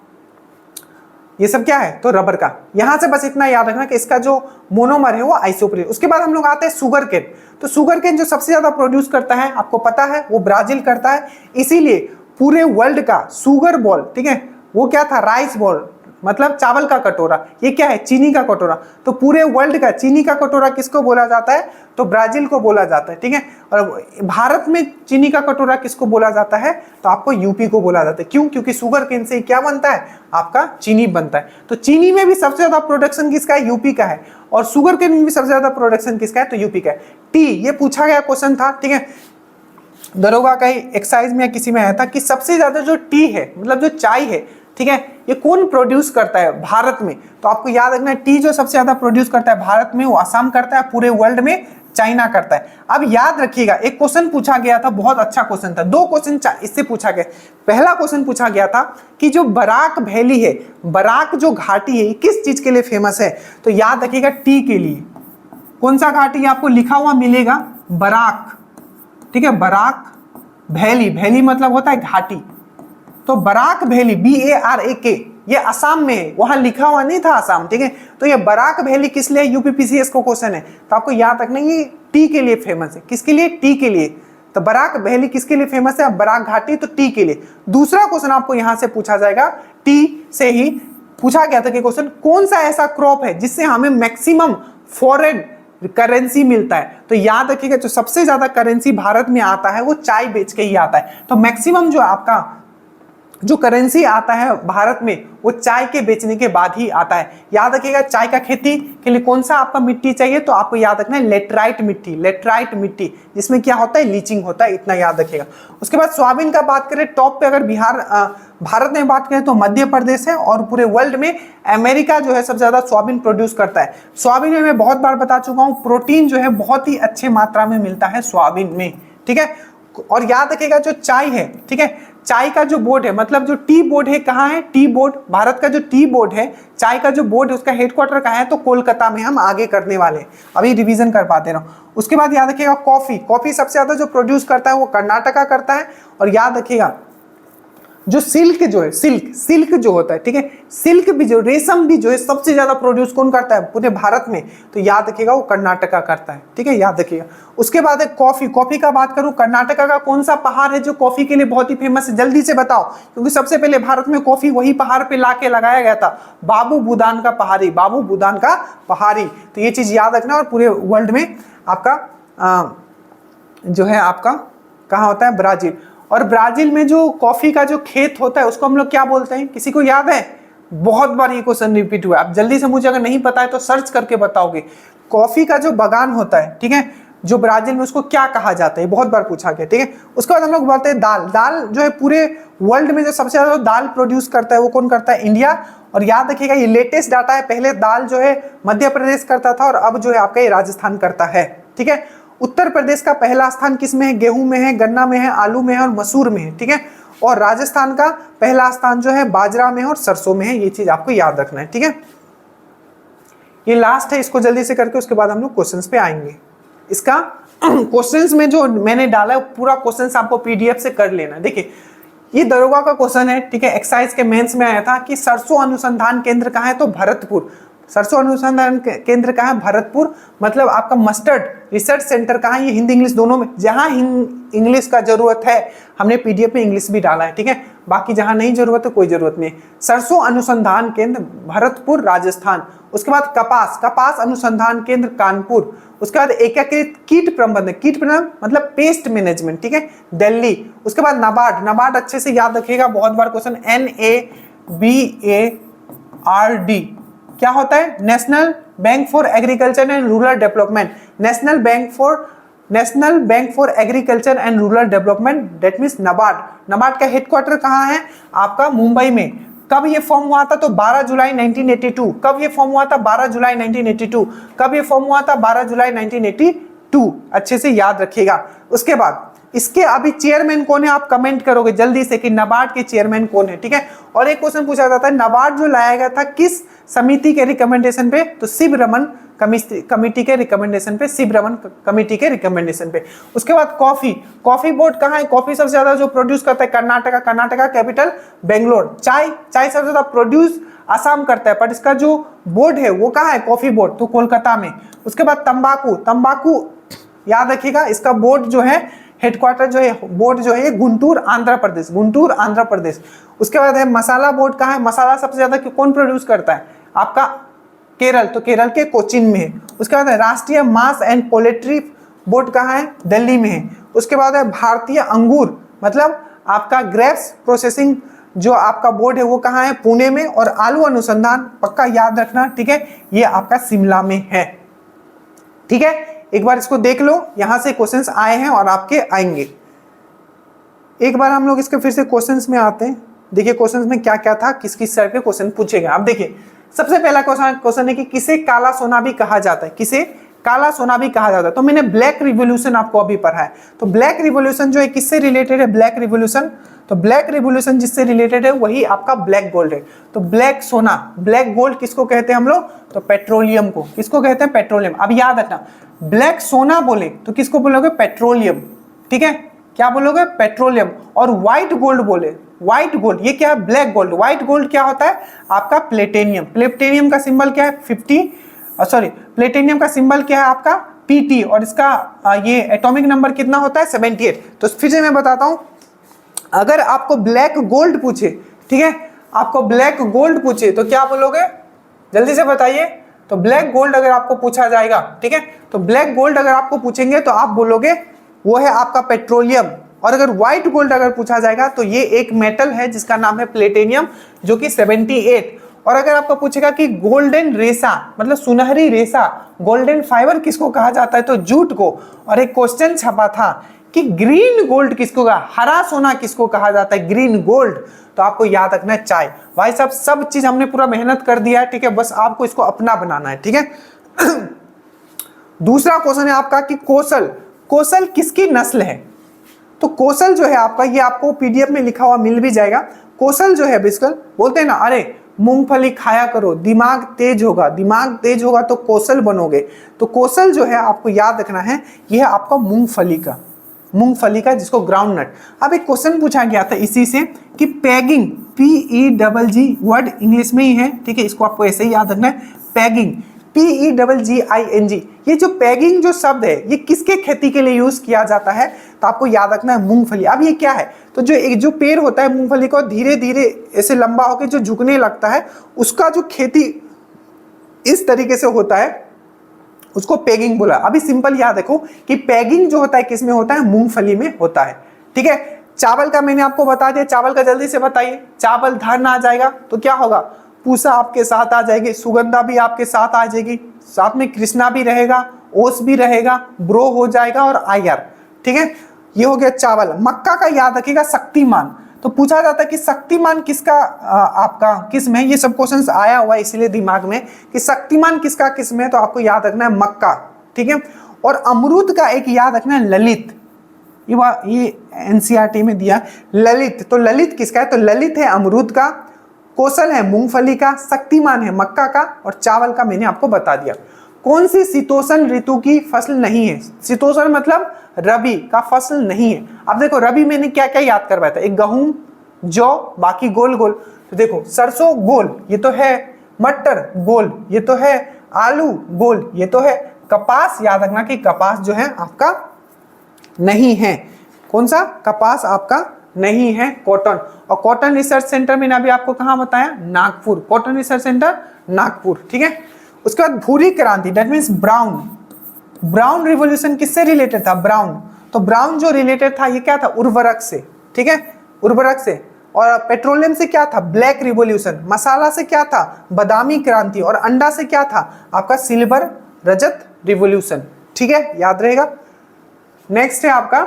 ये सब क्या है, तो रबर का। यहां से बस इतना याद रखना कि इसका जो मोनोमर है वो आइसोप्रीन। उसके बाद हम लोग आते हैं शुगर केन। तो शुगर केन जो सबसे ज्यादा प्रोड्यूस करता है, आपको पता है, वो ब्राजील करता है। इसीलिए पूरे वर्ल्ड का शुगर बॉल, ठीक है, वो क्या था, राइस बॉल, मतलब चावल का कटोरा, ये क्या है, चीनी का कटोरा। तो पूरे वर्ल्ड का चीनी का कटोरा किसको बोला जाता है, तो ब्राजील को बोला जाता है, ठीक है। और भारत में चीनी का कटोरा किसको बोला जाता है, तो आपको यूपी को बोला जाता है। क्यों, क्योंकि शुगर केन से क्या बनता है, आपका चीनी बनता है। तो चीनी में भी सबसे ज्यादा प्रोडक्शन किसका है, यूपी का है। और शुगर केन में भी सबसे ज्यादा प्रोडक्शन किसका है, तो यूपी का है। टी, ये पूछा गया क्वेश्चन था, ठीक है, दरोगा का एक्सरसाइज में या किसी में आया था कि सबसे ज्यादा जो टी है, मतलब जो चाय है, ठीक है, ये कौन प्रोड्यूस करता है भारत में, तो आपको याद रखना है टी जो सबसे ज्यादा प्रोड्यूस करता है भारत में, वो असम करता है, पूरे वर्ल्ड में चाइना करता है। अब याद रखिएगा एक क्वेश्चन पूछा गया था, बहुत अच्छा क्वेश्चन था, दो क्वेश्चन इससे पूछा गया। पहला क्वेश्चन पूछा गया था कि जो बराक वैली है, बराक जो घाटी है, किस चीज के लिए फेमस है, तो याद रखिएगा टी के लिए। कौन सा घाटी, आपको लिखा हुआ मिलेगा बराक, ठीक है, बराक वैली, वैली मतलब होता है घाटी। तो बराक वैली, BARAK, ये असम में है, वहां लिखा हुआ नहीं था असम, ठीक है। तो ये बराक वैली किस लिए, यूपीपीसीएस को क्वेश्चन है, तो आपको याद रखना ये टी के लिए फेमस है। किसके लिए, टी के लिए। तो बराक वैली किसके लिए फेमस है, बराक घाटी, तो टी के लिए। दूसरा क्वेश्चन आपको यहां से पूछा जाएगा, टी से ही पूछा गया था कि क्वेश्चन कौन सा ऐसा क्रॉप है जिससे हमें मैक्सिमम फॉरेन करेंसी मिलता है। तो याद रखिएगा जो सबसे ज्यादा करेंसी भारत में आता है वो चाय बेच के ही आता है। तो मैक्सिमम जो आपका जो करेंसी आता है भारत में वो चाय के बेचने के बाद ही आता है। याद रखिएगा चाय का खेती के लिए कौन सा आपका मिट्टी चाहिए, तो आपको याद रखना है लेटराइट मिट्टी, लेटराइट मिट्टी जिसमें क्या होता है, लीचिंग होता है, इतना याद रखिएगा। उसके बाद सोयाबीन का बात करें, टॉप पे अगर भारत में बात करें तो मध्य प्रदेश है, और पूरे वर्ल्ड में अमेरिका जो है सबसे ज्यादा सोयाबीन प्रोड्यूस करता है। सोयाबीन में मैं बहुत बार बता चुका हूँ, प्रोटीन जो है बहुत ही अच्छे मात्रा में मिलता है सोयाबीन में, ठीक है। और याद रखिएगा जो चाय है, ठीक है, चाय का जो बोर्ड है, मतलब जो टी बोर्ड है, कहाँ है टी बोर्ड, भारत का जो टी बोर्ड है, चाय का जो बोर्ड है उसका हेडक्वार्टर कहाँ है, तो कोलकाता में। हम आगे करने वाले हैं, अभी रिवीजन कर पाते रहो। उसके बाद याद रखिएगा कॉफी, कॉफी सबसे ज्यादा जो प्रोड्यूस करता है वो कर्नाटका करता है। और याद रखिएगा जो सिल्क जो है, सिल्क जो होता है, ठीक है, सिल्क भी जो रेशम भी जो है सबसे ज्यादा प्रोड्यूस कौन करता है पूरे भारत में, तो याद रखिएगा वो कर्नाटका करता है, ठीक है, याद रखिएगा। उसके बाद है कॉफी, कॉफी का बात करूं, कर्नाटका का कौन सा पहाड़ है जो कॉफी के लिए बहुत ही फेमस है, जल्दी से बताओ, क्योंकि सबसे पहले भारत में कॉफी वही पहाड़ पे लाके लगाया गया था, बाबू बुदान का पहाड़ी, बाबू बुदान का पहाड़ी। तो ये चीज याद रखना। और पूरे वर्ल्ड में आपका जो है आपका कहाँ होता है, ब्राजील। और ब्राजील में जो कॉफी का जो खेत होता है उसको हम लोग क्या बोलते हैं, किसी को याद है? बहुत बार ये क्वेश्चन रिपीट हुआ है, आप जल्दी से मुझे अगर नहीं पता है तो सर्च करके बताओगे। कॉफी का जो बागान होता है, ठीक है, जो ब्राजील में, उसको क्या कहा जाता है, बहुत बार पूछा गया, ठीक है। उसके बाद हम लोग बोलते हैं दाल, दाल जो है पूरे वर्ल्ड में जो सबसे ज्यादा दाल प्रोड्यूस करता है वो कौन करता है, इंडिया। और याद रखिएगा ये लेटेस्ट डाटा है, पहले दाल जो है मध्य प्रदेश करता था और अब जो है आपका ये राजस्थान करता है, ठीक है। उत्तर प्रदेश का पहला स्थान किस में है, गेहूं में है, गन्ना में है, आलू में है और मसूर में है, ठीक है। और राजस्थान का पहला स्थान जो है बाजरा में है और सरसों में है, ये चीज आपको याद रखना है, ठीक है। ये लास्ट है, इसको जल्दी से करके उसके बाद हम लोग क्वेश्चंस पे आएंगे। इसका क्वेश्चंस में जो मैंने डाला है पूरा क्वेश्चंस आपको पीडीएफ से कर लेना। देखिए ये दरोगा का क्वेश्चन है, ठीक है, एक्साइज के मेंस में आया था कि सरसों अनुसंधान केंद्र कहाँ है, तो भरतपुर। सरसों अनुसंधान केंद्र कहाँ है, भरतपुर। मतलब आपका मस्टर्ड रिसर्च सेंटर कहाँ है, ये हिंदी इंग्लिश दोनों में, जहाँ इंग्लिश का जरूरत है हमने पीडीएफ में इंग्लिश भी डाला है, ठीक है। बाकी जहाँ नहीं जरूरत है कोई जरूरत नहीं। सरसों अनुसंधान केंद्र भरतपुर राजस्थान। उसके बाद कपास, कपास अनुसंधान केंद्र कानपुर। उसके बाद एकीकृत कीट प्रबंधन, कीट प्रबंधन मतलब पेस्ट मैनेजमेंट, ठीक है, दिल्ली। उसके बाद नाबार्ड, नाबार्ड अच्छे से याद रखिएगा, बहुत बार क्वेश्चन, NABARD क्या होता है, national bank for agriculture and rural development, national bank for agriculture and rural development, that means NABARD. NABARD का हेडक्वार्टर कहाँ है आपका, मुंबई में। कब ये फॉर्म हुआ था, तो 12 जुलाई 1982। कब ये फॉर्म हुआ था, 12 जुलाई 1982। कब ये फॉर्म हुआ था, 12 जुलाई 1982। अच्छे से याद रखिएगा। उसके बाद इसके अभी चेयरमैन कौन है, आप कमेंट करोगे जल्दी से कि नाबार्ड के चेयरमैन कौन है, ठीक है। और एक क्वेश्चन पूछा जाता है, नाबार्ड जो लाया गया था किस समिति के रिकमेंडेशन पे, तो शिव रमन कमिटी के रिकमेंडेशन पे, शिव रमन कमिटी के रिकमेंडेशन पे। उसके बाद कॉफी, कॉफी बोर्ड कहाँ है, कॉफी सबसे ज्यादा जो प्रोड्यूस करता है कर्नाटका, कर्नाटका कैपिटल बेंगलोर। चाय, चाय सबसे ज्यादा प्रोड्यूस आसाम करता है, पर इसका जो बोर्ड है वो कहाँ है, कॉफी बोर्ड, तो कोलकाता में। उसके बाद तंबाकू, तंबाकू याद रखिएगा, इसका बोर्ड जो है हेडक्वार्टर जो है, बोर्ड जो है गुंटूर आंध्र प्रदेश, गुंटूर आंध्र प्रदेश। उसके बाद है मसाला बोर्ड कहाँ है, मसाला सबसे ज्यादा कौन प्रोड्यूस करता है, आपका केरल, तो केरल के कोचिन में है। उसके बाद है राष्ट्रीय मांस एंड पोल्ट्री बोर्ड कहाँ है, दिल्ली में है। उसके बाद है भारतीय अंगूर मतलब आपका ग्रेप्स प्रोसेसिंग जो आपका बोर्ड है वो कहाँ है, पुणे में। और आलू अनुसंधान पक्का याद रखना, ठीक है, ये आपका शिमला में है, ठीक है। एक बार इसको देख लो, यहां से क्वेश्चंस आए हैं और आपके आएंगे। एक बार हम लोग इसके फिर से क्वेश्चंस में आते हैं। देखिए क्वेश्चंस में क्या क्या था, किस किस टाइप के क्वेश्चन पूछे गए। अब देखिए सबसे पहला क्वेश्चन है कि किसे काला सोना भी कहा जाता है, किसे काला सोना भी कहा जाता है। तो मैंने ब्लैक रिवॉल्यूशन आपको अभी पढ़ा है। तो ब्लैक रिवॉल्यूशन जो है किससे रिलेटेड है, ब्लैक रिवॉल्यूशन, तो ब्लैक रिवॉल्यूशन जिससे रिलेटेड है वही आपका ब्लैक गोल्ड है। तो ब्लैक सोना, ब्लैक गोल्ड किसको कहते हैं हम लोग, तो पेट्रोलियम को, किसको कहते हैं, पेट्रोलियम। अब याद रखना, ब्लैक सोना बोले तो किसको बोलोगे, पेट्रोलियम, ठीक है, क्या बोलोगे, पेट्रोलियम। और व्हाइट गोल्ड बोले व्हाइट गोल्ड, ये क्या है? Black gold. व्हाइट गोल्ड क्या होता है? आपका प्लेटिनियम। प्लेटिनियम का सिंबल क्या है? 50, सॉरी, प्लेटिनियम का सिंबल क्या है आपका? Pt, और इसका ये एटॉमिक नंबर कितना होता है? 78। तो फिर से मैं बताता हूं, अगर आपको ब्लैक गोल्ड पूछे, ठीक है, आपको ब्लैक गोल्ड पूछे तो क्या बोलोगे? जल्दी से बताइए। तो ब्लैक गोल्ड अगर आपको पूछा जाएगा, ठीक है, तो ब्लैक गोल्ड अगर आपको पूछेंगे तो आप बोलोगे वो है आपका पेट्रोलियम। और अगर व्हाइट गोल्ड अगर पूछा जाएगा तो ये एक मेटल है जिसका नाम है प्लेटिनियम, जो कि 78। और अगर आपको पूछेगा कि गोल्डन रेसा मतलब सुनहरी रेसा, गोल्डन फाइबर किसको कहा जाता है? तो जूट को। और एक क्वेश्चन छपा था कि ग्रीन गोल्ड किसको कहा, हरा सोना किसको कहा जाता है? Green gold. तो आपको याद रखना है चाय। भाई साहब सब चीज हमने पूरा मेहनत कर दिया है, ठीक है, बस आपको इसको अपना बनाना है, ठीक है। दूसरा क्वेश्चन है आपका कि कौशल, कौशल किसकी नस्ल है? तो कौशल जो है आपका, ये आपको पीडीएफ में लिखा हुआ मिल भी जाएगा। कौशल जो है बिल्कुल बोलते हैं ना, अरे मूंगफली खाया करो दिमाग तेज होगा, दिमाग तेज होगा तो कौशल बनोगे। तो कौशल जो है आपको याद रखना है, यह है आपका मूंगफली का, मूंगफली का, जिसको ग्राउंड नट। अब एक क्वेश्चन पूछा गया था इसी से कि पैगिंग, PEGG वर्ड इंग्लिश में ही है, ठीक है, इसको आपको ऐसे ही याद रखना है, पैगिंग, PEGGING। ये जो पैगिंग जो शब्द है ये किसके खेती के लिए यूज किया जाता है? तो आपको याद रखना है मूंगफली। अब ये क्या है? तो जो एक जो पेड़ होता है मूंगफली का, धीरे धीरे ऐसे लंबा होकर जो झुकने लगता है, उसका जो खेती इस तरीके से होता है, उसको पैगिंग बोला। अभी सिंपल याद रखो कि पैगिंग जो होता है किस में होता है? मूंगफली में होता है, ठीक है। चावल का मैंने आपको बता दिया, चावल का जल्दी से बताइए। चावल धान आ जाएगा तो क्या होगा? पूसा आपके साथ आ जाएगी, सुगंधा भी आपके साथ आ जाएगी, साथ में कृष्णा भी रहेगा, ओस भी रहेगा, ब्रो हो जाएगा और आयर, ठीक है। ये हो गया चावल। मक्का का याद रखिएगा शक्तिमान। तो पूछा जाता है कि शक्तिमान किसका आपका किस में? ये सब क्वेश्चंस आया हुआ है इसलिए दिमाग में कि शक्तिमान किसका किस में, तो आपको याद रखना है मक्का, ठीक है। और अमरूद का एक याद रखना है ललित, ये एनसीईआरटी में दिया ललित। तो ललित किसका है? तो ललित है अमरूद का, कौशल है मूंगफली का, शक्तिमान है मक्का का, और चावल का मैंने आपको बता दिया। कौन सी शीतोष्ण ऋतु की फसल नहीं है? शीतोष्ण मतलब रबी का फसल नहीं है। अब देखो रबी मैंने क्या क्या याद करवाया था, एक गेहूं, जौ, बाकी गोल गोल। तो देखो सरसों गोल, ये तो है, मटर गोल, ये तो है, आलू गोल, ये तो है, कपास याद रखना कि कपास जो है आपका नहीं है। कौन सा? कपास आपका नहीं है, कॉटन। और कॉटन रिसर्च सेंटर मैंने अभी आपको कहां बताया? Nagpur, cotton research centre Nagpur, ठीक है। उसके बाद भूरी क्रांति, that means brown, brown revolution किससे रिलेटेड था? ब्राउन। तो ब्राउन जो रिलेटेड था ये क्या था? उर्वरक से, ठीक है, उर्वरक से। और पेट्रोलियम से क्या था? Black revolution. मसाला से क्या था? बादामी क्रांति। और अंडा से क्या था? आपका सिल्वर रजत रिवॉल्यूशन, ठीक है, याद रहेगा। नेक्स्ट है आपका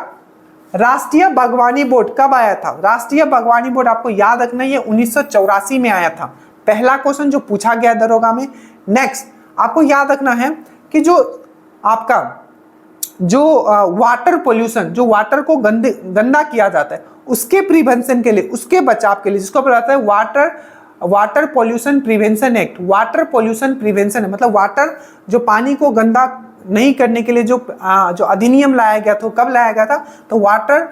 राष्ट्रीय बागवानी बोर्ड कब आया था? राष्ट्रीय बागवानी बोर्ड आपको याद रखना है, ये 1984 में आया था। पहला क्वेश्चन जो पूछा गया दरोगा में। नेक्स्ट आपको याद रखना है कि जो आपका जो वाटर पोल्यूशन, जो वाटर को गंदा किया जाता है, उसके प्रिवेंशन के लिए, उसके बचाव के लिए, जिसको बताता है water pollution prevention act. Water pollution prevention है मतलब वाटर, जो पानी को गंदा नहीं करने के लिए जो अधिनियम लाया गया था, कब लाया गया था? तो वाटर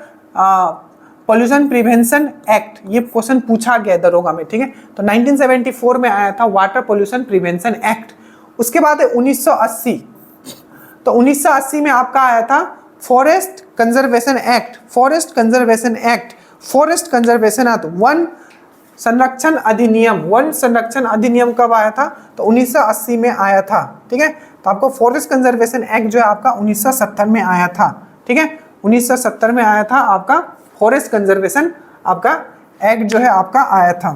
पोल्यूशन प्रिवेंशन एक्ट। ये क्वेश्चन पूछा गया दरोगा में, ठीक है। तो 1974 में आया था वाटर पोल्यूशन प्रिवेंशन एक्ट। उसके बाद है 1980। तो 1980 में आपका आया था forest conservation act, forest conservation act, forest conservation act, one संरक्षण अधिनियम। वन संरक्षण अधिनियम कब आया था? तो 1980 में आया था, ठीक है। तो आपको फॉरेस्ट कंजर्वेशन एक्ट जो है आपका 1970 में आया था, ठीक है, 1970 में आया था आपका फॉरेस्ट कंजर्वेशन आपका एक्ट जो है आपका आया था,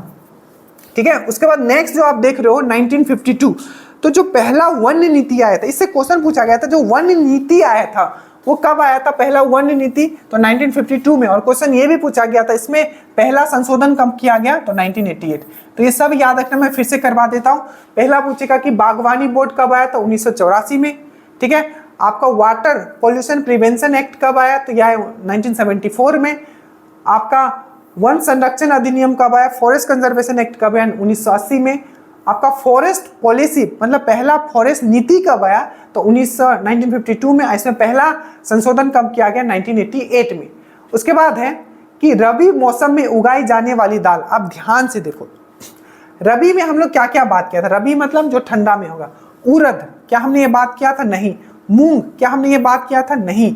ठीक है। उसके बाद नेक्स्ट जो आप देख रहे हो 1952, तो जो पहला वन नीति आया था, इससे क्वेश्चन पूछा गया था, जो वन नीति आया था वो कब आया था? पहला वन नीति तो 1952 में। और क्वेश्चन ये भी पूछा गया था इसमें पहला संशोधन कब किया गया? तो 1988। तो ये सब याद रखना, मैं फिर से करवा देता हूँ। पहला पूछेगा कि बागवानी बोर्ड कब आया? तो 1984 में, ठीक है। आपका वाटर पोल्यूशन प्रिवेंशन एक्ट कब आया? तो यह 1974 में। आपका वन संरक्षण अधिनियम कब आया? फॉरेस्ट कंजर्वेशन एक्ट कब आया? 1980 में। आपका फॉरेस्ट पॉलिसी मतलब पहला फॉरेस्ट नीति कब आया? तो 1952 में। इसमें पहला संशोधन कब किया गया? 1988 में। उसके बाद है कि रबी मौसम में उगाई जाने वाली दाल। अब ध्यान से देखो, रबी में हम लोग क्या क्या बात किया था? रबी मतलब जो ठंडा में होगा। उड़द, क्या हमने ये बात किया था? नहीं। मूंग, क्या हमने ये बात किया था? नहीं।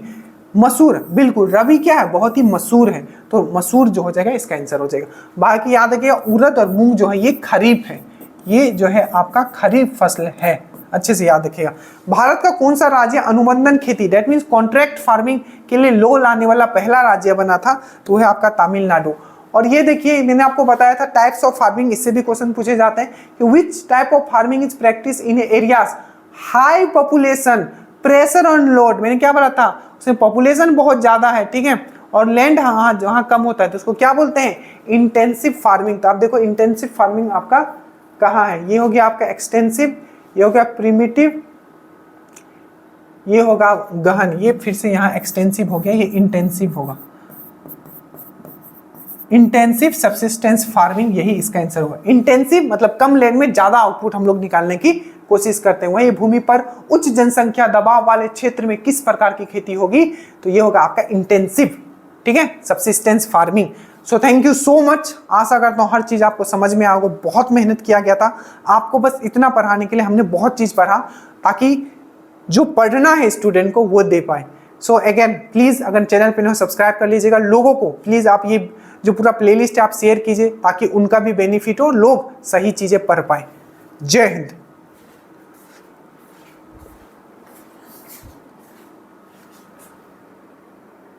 मसूर, बिल्कुल रबी क्या है? बहुत ही मसूर है, तो मसूर जो हो जाएगा इसका आंसर हो जाएगा। बाकी याद रखिएगा उड़द और मूंग जो है ये खरीफ है, ये जो है आपका खरीफ फसल है, अच्छे से याद रखिएगा। भारत का कौन सा राज्य अनुबंधन खेती दैट मीन्स कॉन्ट्रैक्ट फार्मिंग के लिए लो लाने वाला पहला राज्य बना था? तो वो है आपका तमिलनाडु। और ये देखिए मैंने आपको बताया था टाइप्स ऑफ फार्मिंग, इससे भी क्वेश्चन पूछे जाते हैं कि विच type of farming is practice in areas high population pressure on load. मैंने क्या बोला था? उसमें पॉपुलेशन बहुत ज्यादा है, ठीक है, और लैंड जहां कम होता है तो उसको क्या बोलते हैं? Intensive farming. तो आप देखो इंटेंसिव फार्मिंग आपका कहाँ है? ये हो गया आपका एक्सटेंसिव, ये हो गया प्रिमिटिव, ये होगा गहन, ये फिर से यहाँ एक्सटेंसिव हो गया, ये इंटेंसिव होगा। इंटेंसिव सब्सिस्टेंस फार्मिंग, यही इसका आंसर होगा। इंटेंसिव मतलब कम लैंड में ज्यादा आउटपुट हम लोग निकालने की कोशिश करते हैं। वही भूमि पर उच्च जनसंख्या दबाव वाले क्षेत्र में किस प्रकार की खेती होगी? तो ये होगा आपका इंटेंसिव, ठीक है, subsistence farming. So thank you so much. आशा करता हूँ हर चीज आपको समझ में आओगे। बहुत मेहनत किया गया था आपको बस इतना पढ़ाने के लिए, हमने बहुत चीज पढ़ा ताकि जो पढ़ना है स्टूडेंट को वो दे पाए। सो अगेन प्लीज अगर चैनल पे नहीं हो सब्सक्राइब कर लीजिएगा। लोगों को प्लीज आप ये जो पूरा प्लेलिस्ट है आप शेयर कीजिए ताकि उनका भी बेनिफिट हो, लोग सही चीजें पढ़ पाए। जय हिंद।